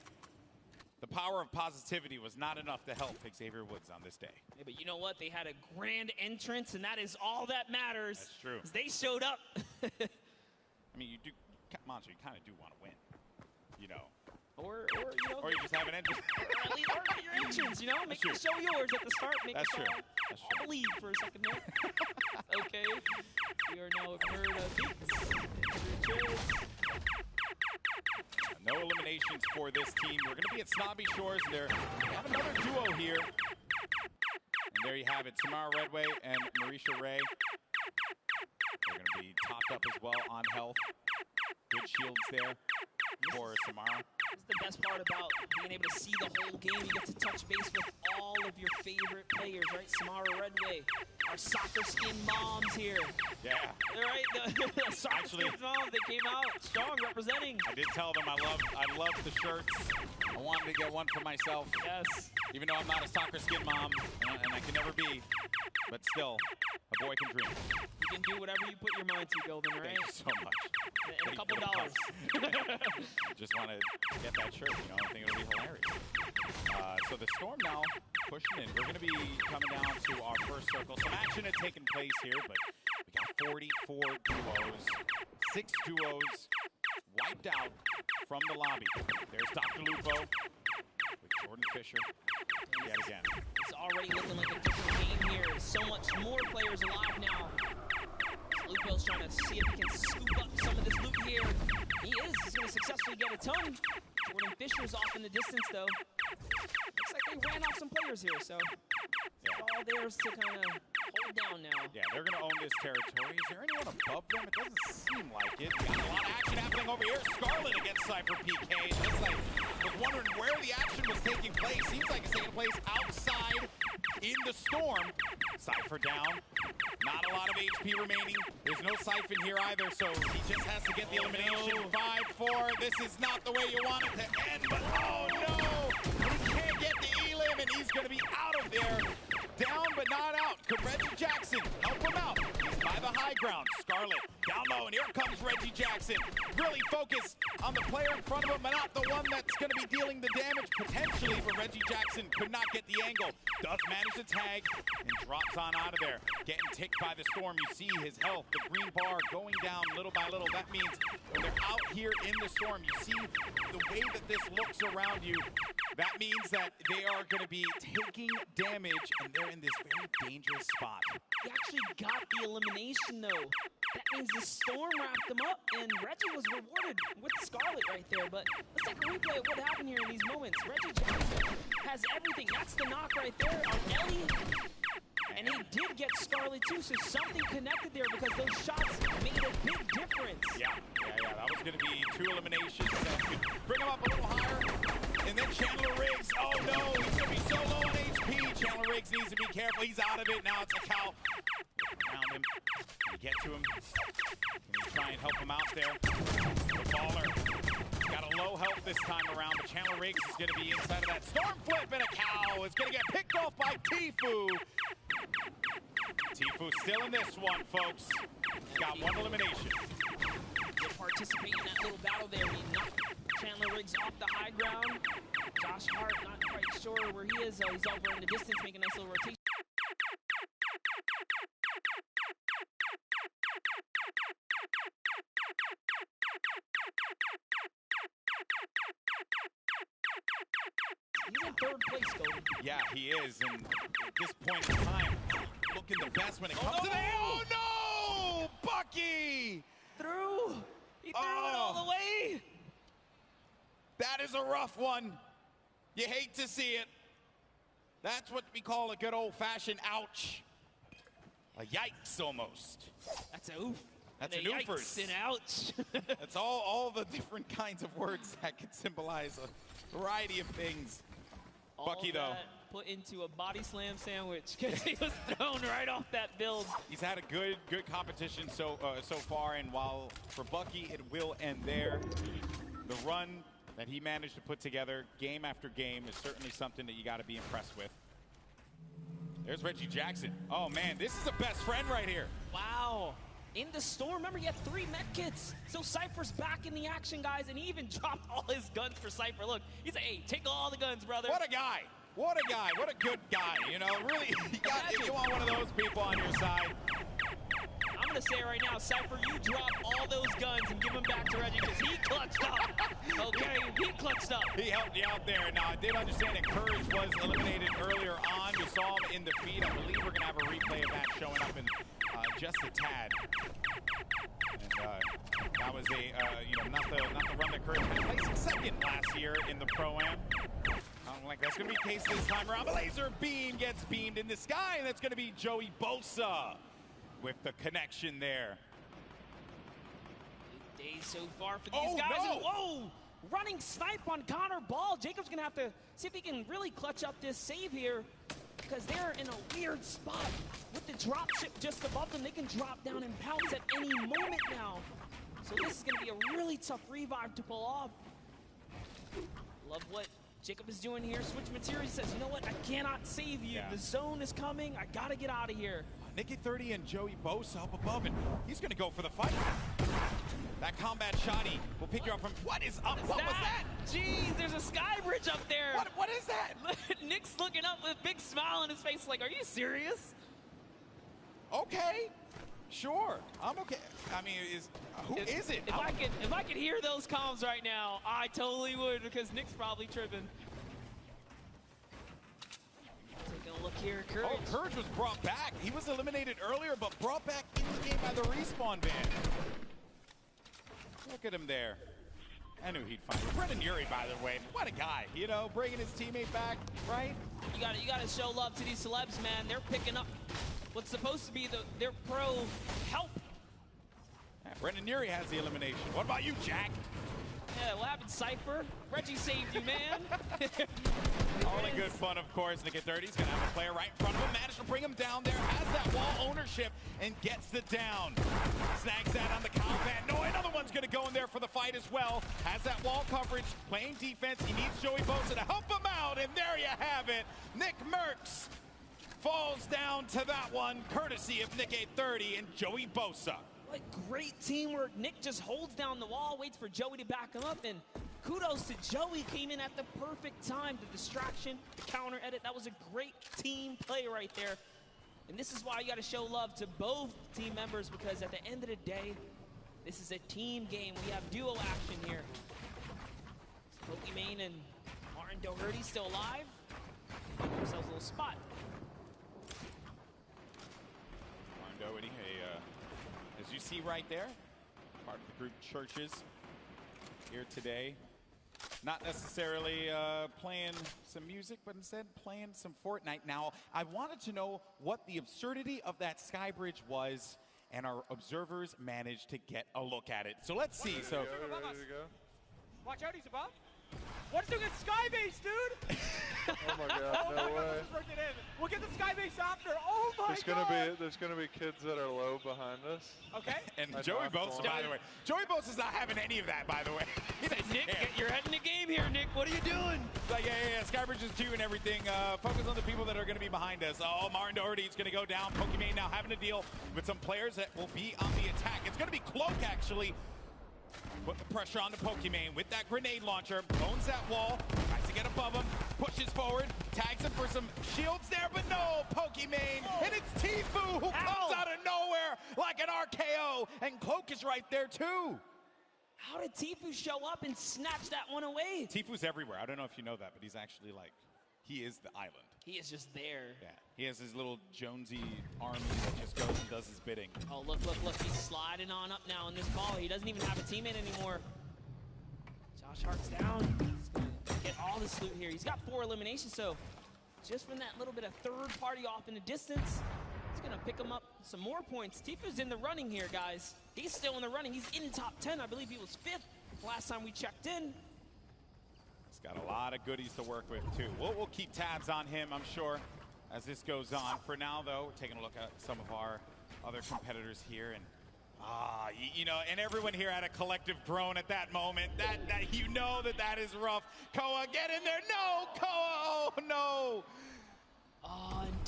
The power of positivity was not enough to help Xavier Woods on this day. Yeah, but you know what? They had a grand entrance, and that is all that matters. That's true. They showed up. I mean, you do, Monster, you kind of do want to win, you know. Or you know. Or you just have an entrance. Or at least get your entrance, you know? Make the show yours at the start. Make That's us true. all That's true. believe for a second there. Okay. We are now heard of beats. No eliminations for this team. We're going to be at Snobby Shores. They have another duo here. And there you have it, Samara Redway and Marisha Ray. They're going to be topped up as well on health. Good shields there for Samara. This is the best part about being able to see the whole game. You get to touch base with all of your favorite players, right? Samara Redway, our soccer skin moms here. Yeah. Right? The soccer skin moms, they came out strong representing. I did tell them I love the shirts. I wanted to get one for myself. Yes. Even though I'm not a soccer skin mom, and I can never be. But still, a boy can dream. You can do whatever you put your mind to, Golden, right? Thank you so much. And a couple dollars. Just want to get that shirt, you know, I think it'll be hilarious. So the Storm now pushing in. We're going to be coming down to our first circle. Some action had taken place here, but we got 44 duos, 6 duos wiped out from the lobby. There's Dr. Lupo with Jordan Fisher yet again. It's already looking like a different game here. So much more players alive now. Lupo's trying to see if he can scoop up some of this loot here. He is. He's going to successfully get a ton. Jordan Fisher's off in the distance, though. Looks like they ran off some players here, so it's all theirs to kind of hold down now. Yeah, they're going to own this territory. Is there anyone above them? It doesn't seem like it. We got a lot of action happening over here. Scarlet against Cypher PK. Just like, was wondering where the action was taking place. Seems like it's taking place outside in the Storm. Cypher down. Not a lot of HP remaining. There's no Siphon here either, so he just has to get the elimination. 5-4. This is not the way you want it to end, but oh no! He can't get the elim, and he's going to be out of there. Down but not out. Could Reggie Jackson help him out? He's by the high ground. Scarlet down low, and here comes Reggie Jackson. Really focused on the player in front of him, but not the one that's going to be dealing the damage potentially. But Reggie Jackson could not get the angle. Does manage to tag and drops on out of there. Getting ticked by the Storm. You see his health, the green bar going down little by little. That means when they're out here in the Storm, you see the way that this looks around you. That means that they are going to be taking damage, and they're in this very dangerous spot. He actually got the elimination, though. That means the Storm wrapped them up, and Reggie was rewarded with Scarlet right there. But let's take a replay of what happened here in these moments. Reggie Jackson has everything. That's the knock right there on Ellie. And he did get Scarlet, too, so something connected there because those shots made a big difference. Yeah. That was going to be 2 eliminations that could bring him up a little higher. And then Chandler Riggs, oh no, he's going to be so low on HP. Chandler Riggs needs to be careful. He's out of it. Now it's a cow. Around him. Can you get to him? Can you try and help him out there? The baller. Got a low health this time around, but Chandler Riggs is going to be inside of that Storm flip, and a cow is going to get picked off by Tfue. Tfue still in this one, folks. Got 1 elimination. Did participate in that little battle there. He knocked Chandler Riggs off the high ground. Josh Hart not quite sure where he is. He's over in the distance, making a nice little rotation. He's in 3rd place, Golden. Yeah, he is, and at this point in time, looking the best when it comes to the... Oh, no! Bucky! Through! He threw it all the way! That is a rough one. You hate to see it. That's what we call a good old-fashioned ouch. A yikes, almost. That's a oof. That's and an yikes oofers. and ouch. That's all the different kinds of words that can symbolize a variety of things. All Bucky, though. that put into a body slam sandwich because he was thrown right off that build. He's had a good competition so far, and while for Bucky it will end there, the run that he managed to put together game after game is certainly something that you got to be impressed with. There's Reggie Jackson. Oh man, this is a best friend right here. Wow. In the storm, remember he had 3 med kits. So Cypher's back in the action, guys, and he even dropped all his guns for Cypher. Look, he's like, hey, take all the guns, brother. What a guy. What a guy. What a good guy. You know, really, you want one of those people on your side. I'm going to say it right now, Cypher, you drop all those guns and give them back to Reggie because he clutched up. Okay, he clutched up. He helped you out there. Now, I did understand that Courage was eliminated earlier on. We saw him in the feed. I believe we're going to have a replay of that showing up in just a tad. And that was a, you know, not the run that Courage had. Placing second last year in the Pro Am. I don't like that's going to be the case this time around. The laser beam gets beamed in the sky, and that's going to be Joey Bosa with the connection there. Good day so far for these guys. No. Whoa! Running snipe on Connor Ball. Jacob's going to have to see if he can really clutch up this save here because they're in a weird spot. With the drop ship just above them, they can drop down and pounce at any moment now. So this is going to be a really tough revive to pull off. Love what Jacob is doing here. Switch material, says, you know what? I cannot save you. Yeah. The zone is coming. I got to get out of here. Nicky 30 and Joey Bosa up above, and he's going to go for the fight. That combat shotty will pick you up from... What is up? What was that? Jeez, there's a sky bridge up there. What is that? Nick's looking up with a big smile on his face like, are you serious? Okay. Sure. I'm okay. I mean, who is it? If I could hear those comms right now, I totally would because Nick's probably tripping. Taking a look here, Courage. Oh, Courage was brought back. He was eliminated earlier, but brought back in the game by the respawn van. Look at him there. I knew he'd find it. Brendan Urie, by the way, what a guy. You know, bringing his teammate back, right? You got to show love to these celebs, man. They're picking up what's supposed to be their pro help. Yeah, Brendan Urie has the elimination. What about you, Jack? Yeah, what happened, Cypher? Reggie saved you, man. All in good fun, of course. Nicky 30's going to have a player right in front of him. Managed to bring him down there. Has that wall ownership and gets the down. Snags that on the combat. No, another one's going to go in there for the fight as well. Has that wall coverage. Playing defense. He needs Joey Bosa to help him out. And there you have it. Nick Merckx falls down to that one, courtesy of Nicky 30 and Joey Bosa. Like great teamwork. Nick just holds down the wall, waits for Joey to back him up, and kudos to Joey, came in at the perfect time. The distraction, the counter edit, that was a great team play right there. And this is why you got to show love to both team members, because at the end of the day, this is a team game. We have duo action here. Pokimane and Martin Doherty still alive. Give themselves a little spot. Martin Doherty, as you see right there, part of the group Churches here today. Not necessarily playing some music, but instead playing some Fortnite. Now, I wanted to know what the absurdity of that sky bridge was, and our observers managed to get a look at it. So let's see. So, ready to go? Watch out, he's above. What's doing a sky base, dude? Oh my god, no way. We'll get the sky base after. Oh my god. There's gonna be kids that are low behind us. Okay. And Joey Bosa, by the way. Joey Bosa's not having any of that, by the way. Nick, you're heading the game here, Nick. What are you doing? Like, yeah, Skybridge is 2 and everything. Focus on the people that are going to be behind us. Oh, Martin Doherty is going to go down. Pokimane now having to deal with some players that will be on the attack. It's going to be Cloak, actually. Put the pressure on the Pokimane with that grenade launcher. Owns that wall. Tries to get above him. Pushes forward. Tags him for some shields there, but no, Pokimane. Oh. And it's Tfue who comes out of nowhere like an RKO. And Cloak is right there, too. How did Tfue show up and snatch that one away? Tfue's everywhere. I don't know if you know that, but he's actually like, he is the island. He is just there. Yeah, he has his little Jonesy army that just goes and does his bidding. Oh, look, look, look. He's sliding on up now in this ball. He doesn't even have a teammate anymore. Josh Hart's down. He's going to get all this loot here. He's got 4 eliminations, so just from that little bit of third party off in the distance, he's going to pick him up some more points. Tfue's in the running here, guys. He's still in the running. He's in top 10. I believe he was 5th last time we checked in. He's got a lot of goodies to work with, too. We'll keep tabs on him, I'm sure, as this goes on. For now, though, we're taking a look at some of our other competitors here. And, you know, and everyone here had a collective groan at that moment. That you know that is rough. Koa, get in there. No, Koa, oh, no. Oh, and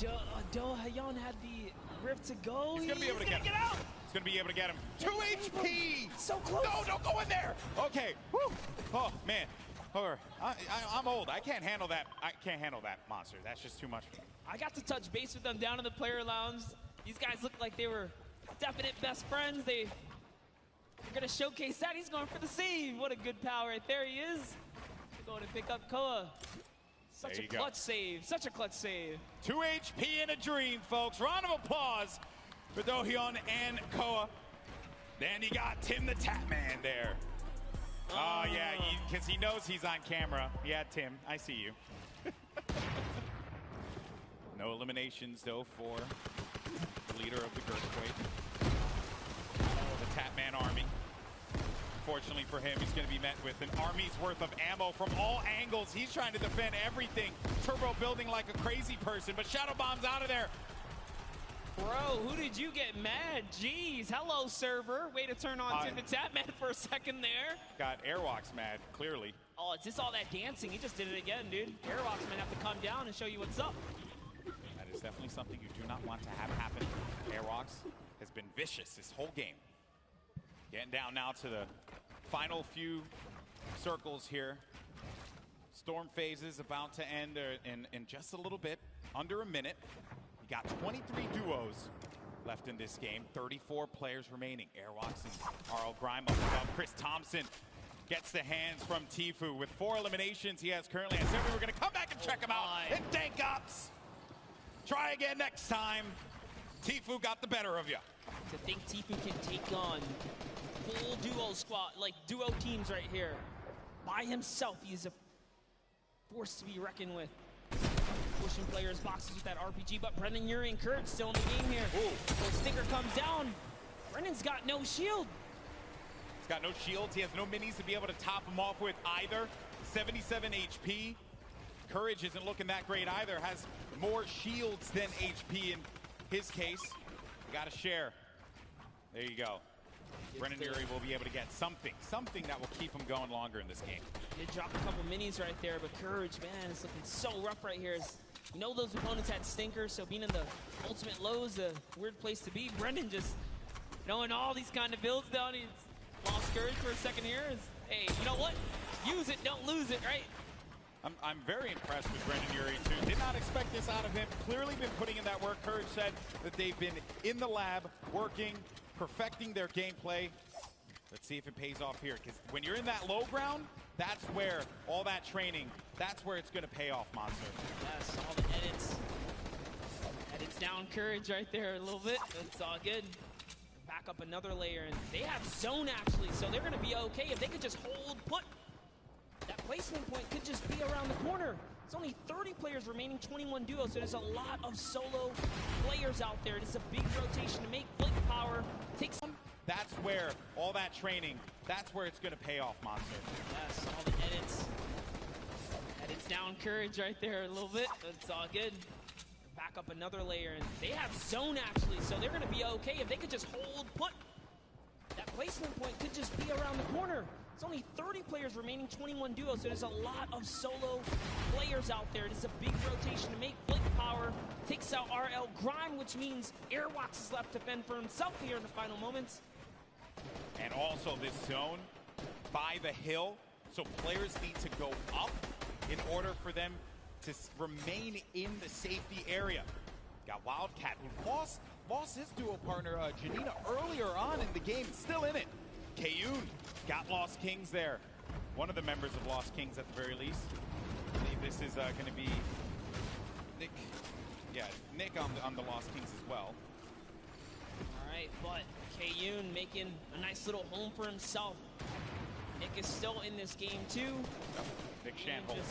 Do-Hyun had the rift to go. He's gonna be able to get him. out. He's gonna be able to get him. 2 HP! So close. No, don't go in there! Okay, woo! Oh, man. I'm old. I can't handle that. I can't handle that monster. That's just too much for me. I got to touch base with them down in the player lounge. These guys look like they were definite best friends. They're gonna showcase that. He's going for the save. What a good pal right there he is. They're going to pick up Koa. Such a clutch save. Such a clutch save. 2 HP in a dream, folks. Round of applause for Do-Hyun and Koa. Then you got Tim the Tap Man there. Oh, yeah, because he knows he's on camera. Yeah, Tim, I see you. No eliminations, though, for the leader of the Girthquake. Oh, the Tap Man army. Fortunately for him, he's going to be met with an army's worth of ammo from all angles. He's trying to defend everything. Turbo building like a crazy person, but Shadow Bomb's out of there. Bro, who did you get mad? Jeez, hello, server. Way to turn on Tim the Tap Man for a second there. Got Airwalks mad, clearly. Oh, it's just all that dancing. He just did it again, dude. Airwalks might have to come down and show you what's up. That is definitely something you do not want to have happen. Airwalks has been vicious this whole game. Getting down now to the final few circles here. Storm phases about to end in just a little bit, under a minute. You got 23 duos left in this game, 34 players remaining. Airwalks and RL Grime up above. Chris Thompson gets the hands from Tfue with 4 eliminations he has currently. I said we were going to come back and check him out. And thank ups. Try again next time. Tfue got the better of you. To think Tfue can take on full duo squad, like duo teams right here. By himself, he's a force to be reckoned with. Pushing players' boxes with that RPG, but Brendan Urie and Kurt still in the game here. So Stinker comes down. Brendan's got no shield. He's got no shields. He has no minis to be able to top him off with either. 77 HP. Courage isn't looking that great either. Has more shields than HP in his case. You got to share. There you go. Brendan Urie will be able to get something that will keep him going longer in this game. They dropped a couple minis right there, but Courage, man, it's looking so rough right here. You know those opponents had stinkers, so being in the ultimate low is a weird place to be. Brendan just knowing all these kind of builds down. He's lost Courage for a second here. Hey, you know what? Use it, don't lose it, right? I'm very impressed with Brendan Urie, too. Did not expect this out of him. Clearly been putting in that work. Courage said that they've been in the lab, working, perfecting their gameplay. Let's see if it pays off here, because when you're in that low ground, that's where all that training, that's where it's going to pay off, Monster. Yes, all the edits. Edits down Courage right there a little bit. It's all good. Back up another layer, and they have zone, actually, so they're going to be okay if they could just hold put. That placement point could just be around the corner. It's only 30 players remaining, 21 duos, so there's a lot of solo players out there. It's a big rotation to make Blink Power take some. That's where all that training, that's where it's going to pay off, Monster. Yes, all the edits. Edits down Courage right there a little bit. It's all good. Back up another layer, and they have zone, actually, so they're going to be okay if they could just hold put. That placement point could just be around the corner. It's only 30 players remaining, 21 duos, so there's a lot of solo players out there. It's a big rotation to make Blink Power. Takes out RL Grime, which means Airwalks is left to fend for himself here in the final moments. And also this zone by the hill, so players need to go up in order for them to remain in the safety area. Got Wildcat, who lost his duo partner, Janina, earlier on in the game, still in it. Kayun got Lost Kings there. One of the members of Lost Kings at the very least. I believe this is going to be Nick. Yeah, Nick on the Lost Kings as well. All right, but Kayun making a nice little home for himself. Nick is still in this game too. Nick Shanhold.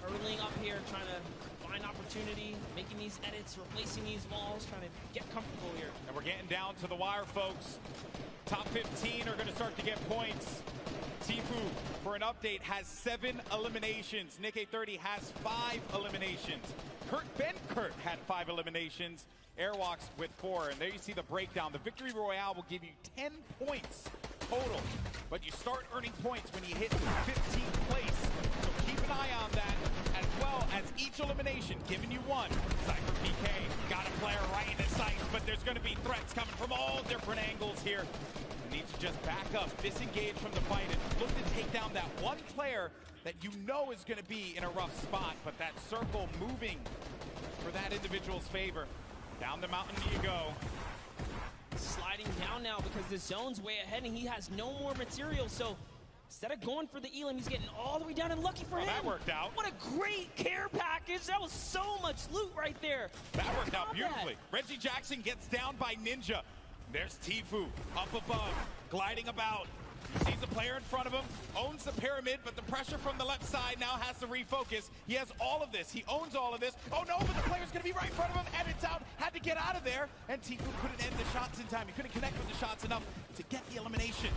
Hurling up here, trying to find opportunity, making these edits, replacing these walls, trying to get comfortable here. And we're getting down to the wire, folks. Top 15 are going to start to get points. Tfue, for an update, has 7 eliminations. Nick 830 has 5 eliminations. Ben Kurt had 5 eliminations. Airwalks with 4. And there you see the breakdown. The Victory Royale will give you 10 points total. But you start earning points when you hit 15th place. So keep an eye on that, as well as each elimination giving you one. Cypher PK got a player right in his sights, but there's going to be threats coming from all different angles here. Needs to just back up, disengage from the fight, and look to take down that one player that you know is going to be in a rough spot, but that circle moving for that individual's favor. Down the mountain you go. Sliding down now because the zone's way ahead and he has no more material, so instead of going for the Elam, he's getting all the way down, and lucky for him. That worked out. What a great care package. That was so much loot right there. That worked out beautifully. Reggie Jackson gets down by Ninja. There's Tfue up above, gliding about. Sees a player in front of him, owns the pyramid, but the pressure from the left side now has to refocus. He has all of this. He owns all of this. Oh no, but the player's going to be right in front of him, and it's out. Had to get out of there, and Tfue couldn't end the shots in time. He couldn't connect with the shots enough to get the elimination.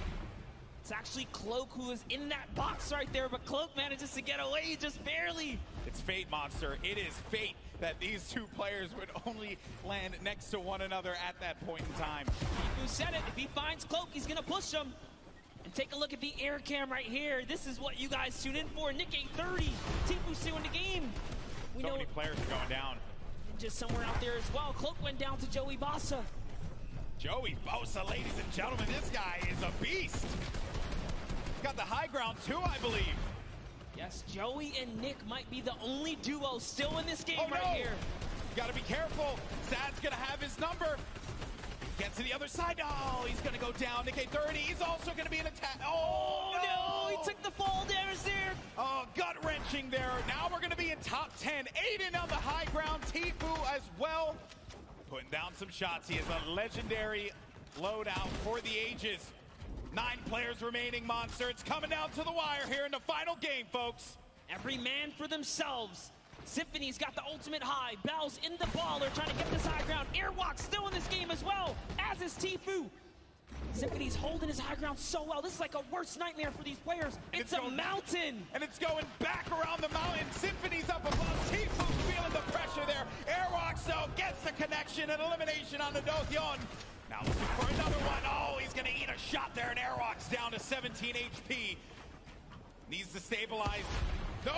It's actually Cloak who is in that box right there, but Cloak manages to get away just barely. It's fate, Monster. It is fate that these two players would only land next to one another at that point in time. Tfue said it. If he finds Cloak, he's going to push him. And take a look at the air cam right here. This is what you guys tune in for. Nick 830. Tfue still in the game. We so know many players are going down. Just somewhere out there as well. Cloak went down to Joey Bossa. Joey Bossa, ladies and gentlemen, this guy is a beast. Got the high ground too, I believe. Yes, Joey and Nick might be the only duo still in this game right here. Got to be careful. Sad's gonna have his number. Gets to the other side. Oh, he's gonna go down. Nick 830. He's also gonna be an attack. Oh no! He took the fall damage there. Oh, gut wrenching there. Now we're gonna be in top 10. Aiden on the high ground. Tfue as well, putting down some shots. He is a legendary loadout for the ages. 9 players remaining, Monster. It's coming down to the wire here in the final game, folks. Every man for themselves. Symphony's got the ultimate high. Bell's in the baller, trying to get this high ground. Airwalk still in this game as well, as is Tfue. Symphony's holding his high ground so well. This is like a worst nightmare for these players. It's a mountain. And it's going back around the mountain. Symphony's up above. Tfue's feeling the pressure there. Airwalk, so gets the connection and elimination on the Dohyeon. Now looking for another one. Oh, he's going to eat a shot there, and Airwalk's down to 17 HP. Needs to stabilize. No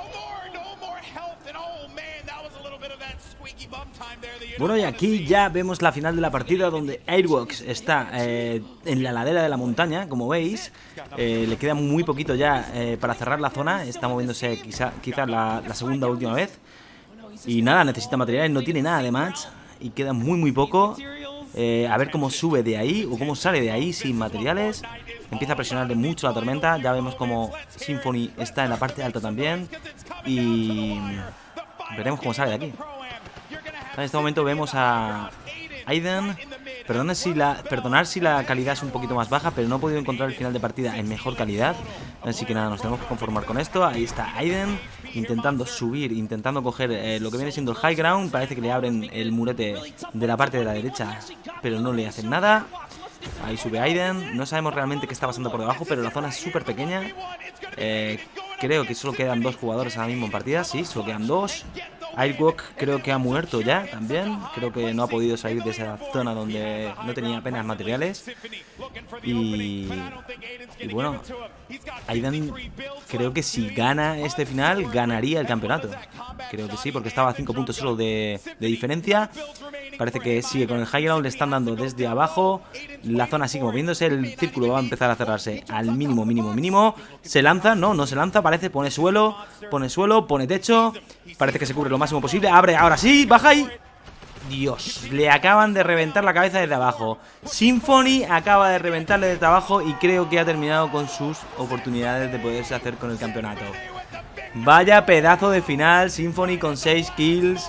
more health, and oh man, that was a little bit of that squeaky bum time there. Bueno, y aquí ya vemos la final de la partida donde Airwalks está en la ladera de la montaña, como veis. Le queda muy poquito ya para cerrar la zona. Está moviéndose quizás la segunda última vez. Y nada, necesita materiales, no tiene nada de match. Y queda muy poco. A ver cómo sube de ahí o cómo sale de ahí sin materiales. Empieza a presionarle mucho la tormenta. Ya vemos como Symphony está en la parte alta también. Y veremos cómo sale de aquí. En este momento vemos a Aiden. Perdonar si la calidad es un poquito más baja, pero no he podido encontrar el final de partida en mejor calidad. Así que nada, nos tenemos que conformar con esto. Ahí está Aiden intentando subir, intentando coger lo que viene siendo el high ground. Parece que le abren el murete de la parte de la derecha, pero no le hacen nada. Ahí sube Aiden. No sabemos realmente qué está pasando por debajo, pero la zona es súper pequeña. Creo que solo quedan 2 jugadores ahora mismo en partida. Sí, solo quedan 2. Airwalk creo que ha muerto ya también. Creo que no ha podido salir de esa zona donde no tenía apenas materiales. Y bueno, Aiden creo que si gana este final ganaría el campeonato. Creo que sí, porque estaba a 5 puntos solo de diferencia. Parece que sigue con el high ground, le están dando desde abajo. La zona sigue moviéndose, el círculo va a empezar a cerrarse al mínimo. Se lanza, no se lanza, parece, pone suelo, pone techo. Parece que se cubre lo máximo posible, abre, ahora sí, baja ahí. Dios, le acaban de reventar la cabeza desde abajo. Symphony acaba de reventarle desde abajo y creo que ha terminado con sus oportunidades de poderse hacer con el campeonato. Vaya pedazo de final, Symphony con 6 kills,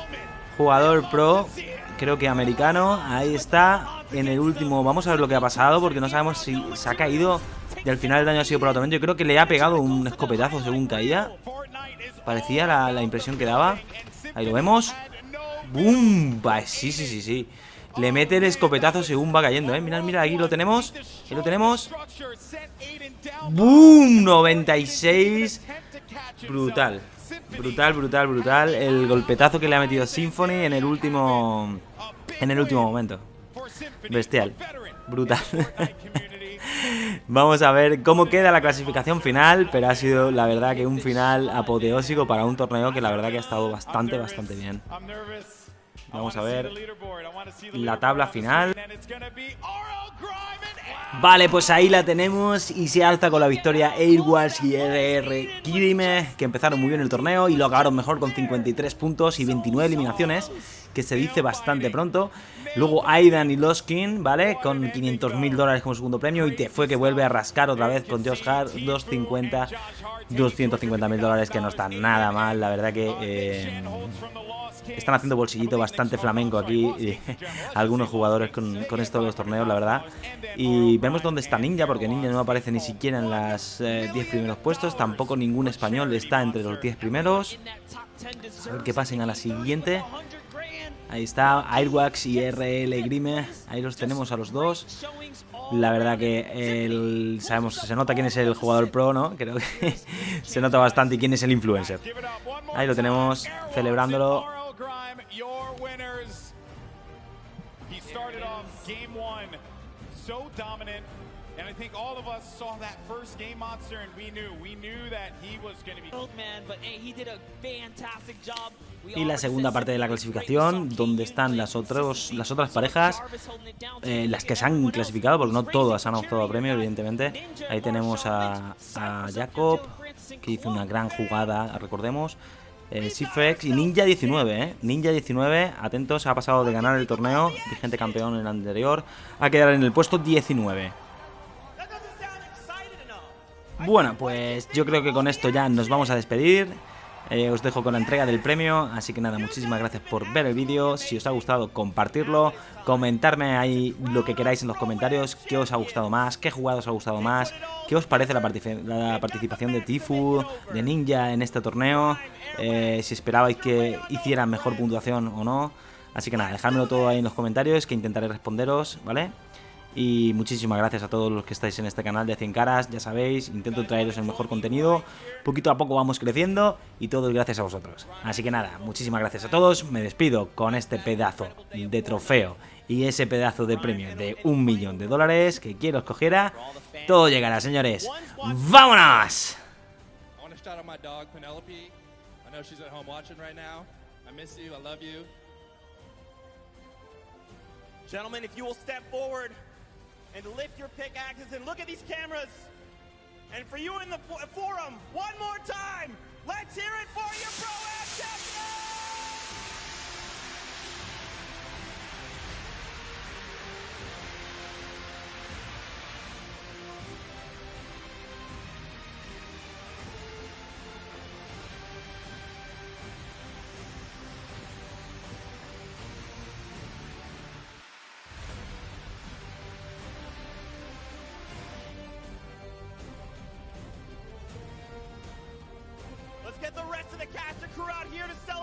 jugador pro, creo que americano, ahí está, en el último, vamos a ver lo que ha pasado porque no sabemos si se ha caído y al final el daño ha sido por automento. Yo creo que le ha pegado un escopetazo según caía, parecía la impresión que daba, ahí lo vemos. ¡Bum! Sí. Le mete el escopetazo según va cayendo, ¿eh? Mira, aquí lo tenemos. ¡Bum! 96. Brutal. El golpetazo que le ha metido Symphony en el último momento. Bestial. Brutal. Vamos a ver cómo queda la clasificación final, pero ha sido la verdad que un final apoteósico para un torneo que la verdad que ha estado bastante bien. Vamos a ver la tabla final. Vale, pues ahí la tenemos y se alza con la victoria Airwars y RR Kirime, que empezaron muy bien el torneo y lo acabaron mejor con 53 puntos y 29 eliminaciones, que se dice bastante pronto. Luego Aidan y Loskin, ¿vale? Con $500.000 como segundo premio, y Tfue, que vuelve a rascar otra vez con Josh Hart, $250.000, que no está nada mal, la verdad que están haciendo bolsillito bastante flamenco aquí algunos jugadores con esto de los torneos, la verdad. Y vemos dónde está Ninja, porque Ninja no aparece ni siquiera en las 10 primeros puestos, tampoco ningún español está entre los 10 primeros. A ver que pasen a la siguiente. Ahí está Airwax y RL Grime, ahí los tenemos a los dos. La verdad que sabemos, se nota quién es el jugador pro, ¿no? Creo que se nota bastante y quién es el influencer. Ahí lo tenemos, celebrándolo. And I think all of us saw that first game, Monster, and we knew that he was going to be man, but hey, he did a fantastic job. Y la segunda parte de la clasificación, donde están las otras parejas, las que se han clasificado, porque no todas han optado a premio, evidentemente. Ahí tenemos a Jacob, que hizo una gran jugada, recordemos. Sifex y Ninja 19, Ninja 19, atentos, ha pasado de ganar el torneo, vigente campeón en el anterior, a quedar en el puesto 19. Bueno, pues yo creo que con esto ya nos vamos a despedir. Os dejo con la entrega del premio, así que nada, muchísimas gracias por ver el vídeo. Si os ha gustado, compartirlo, comentarme ahí lo que queráis en los comentarios, qué os ha gustado más, qué jugadas os ha gustado más, qué os parece la participación de Tfue, de Ninja en este torneo, si esperabais que hicieran mejor puntuación o no. Así que nada, dejádmelo todo ahí en los comentarios, que intentaré responderos, ¿vale? Y muchísimas gracias a todos los que estáis en este canal de 100 caras, ya sabéis, intento traeros el mejor contenido, poquito a poco vamos creciendo y todo es gracias a vosotros. Así que nada, muchísimas gracias a todos, me despido con este pedazo de trofeo y ese pedazo de premio de $1 millón que quiero escogiera. Todo llegará, señores. ¡Vámonos! Gentlemen, if you will step forward and lift your pickaxes and look at these cameras. And for you in the forum, one more time, let's hear it for your Pro Am champion! Let's get the rest of the cast and crew out here to celebrate.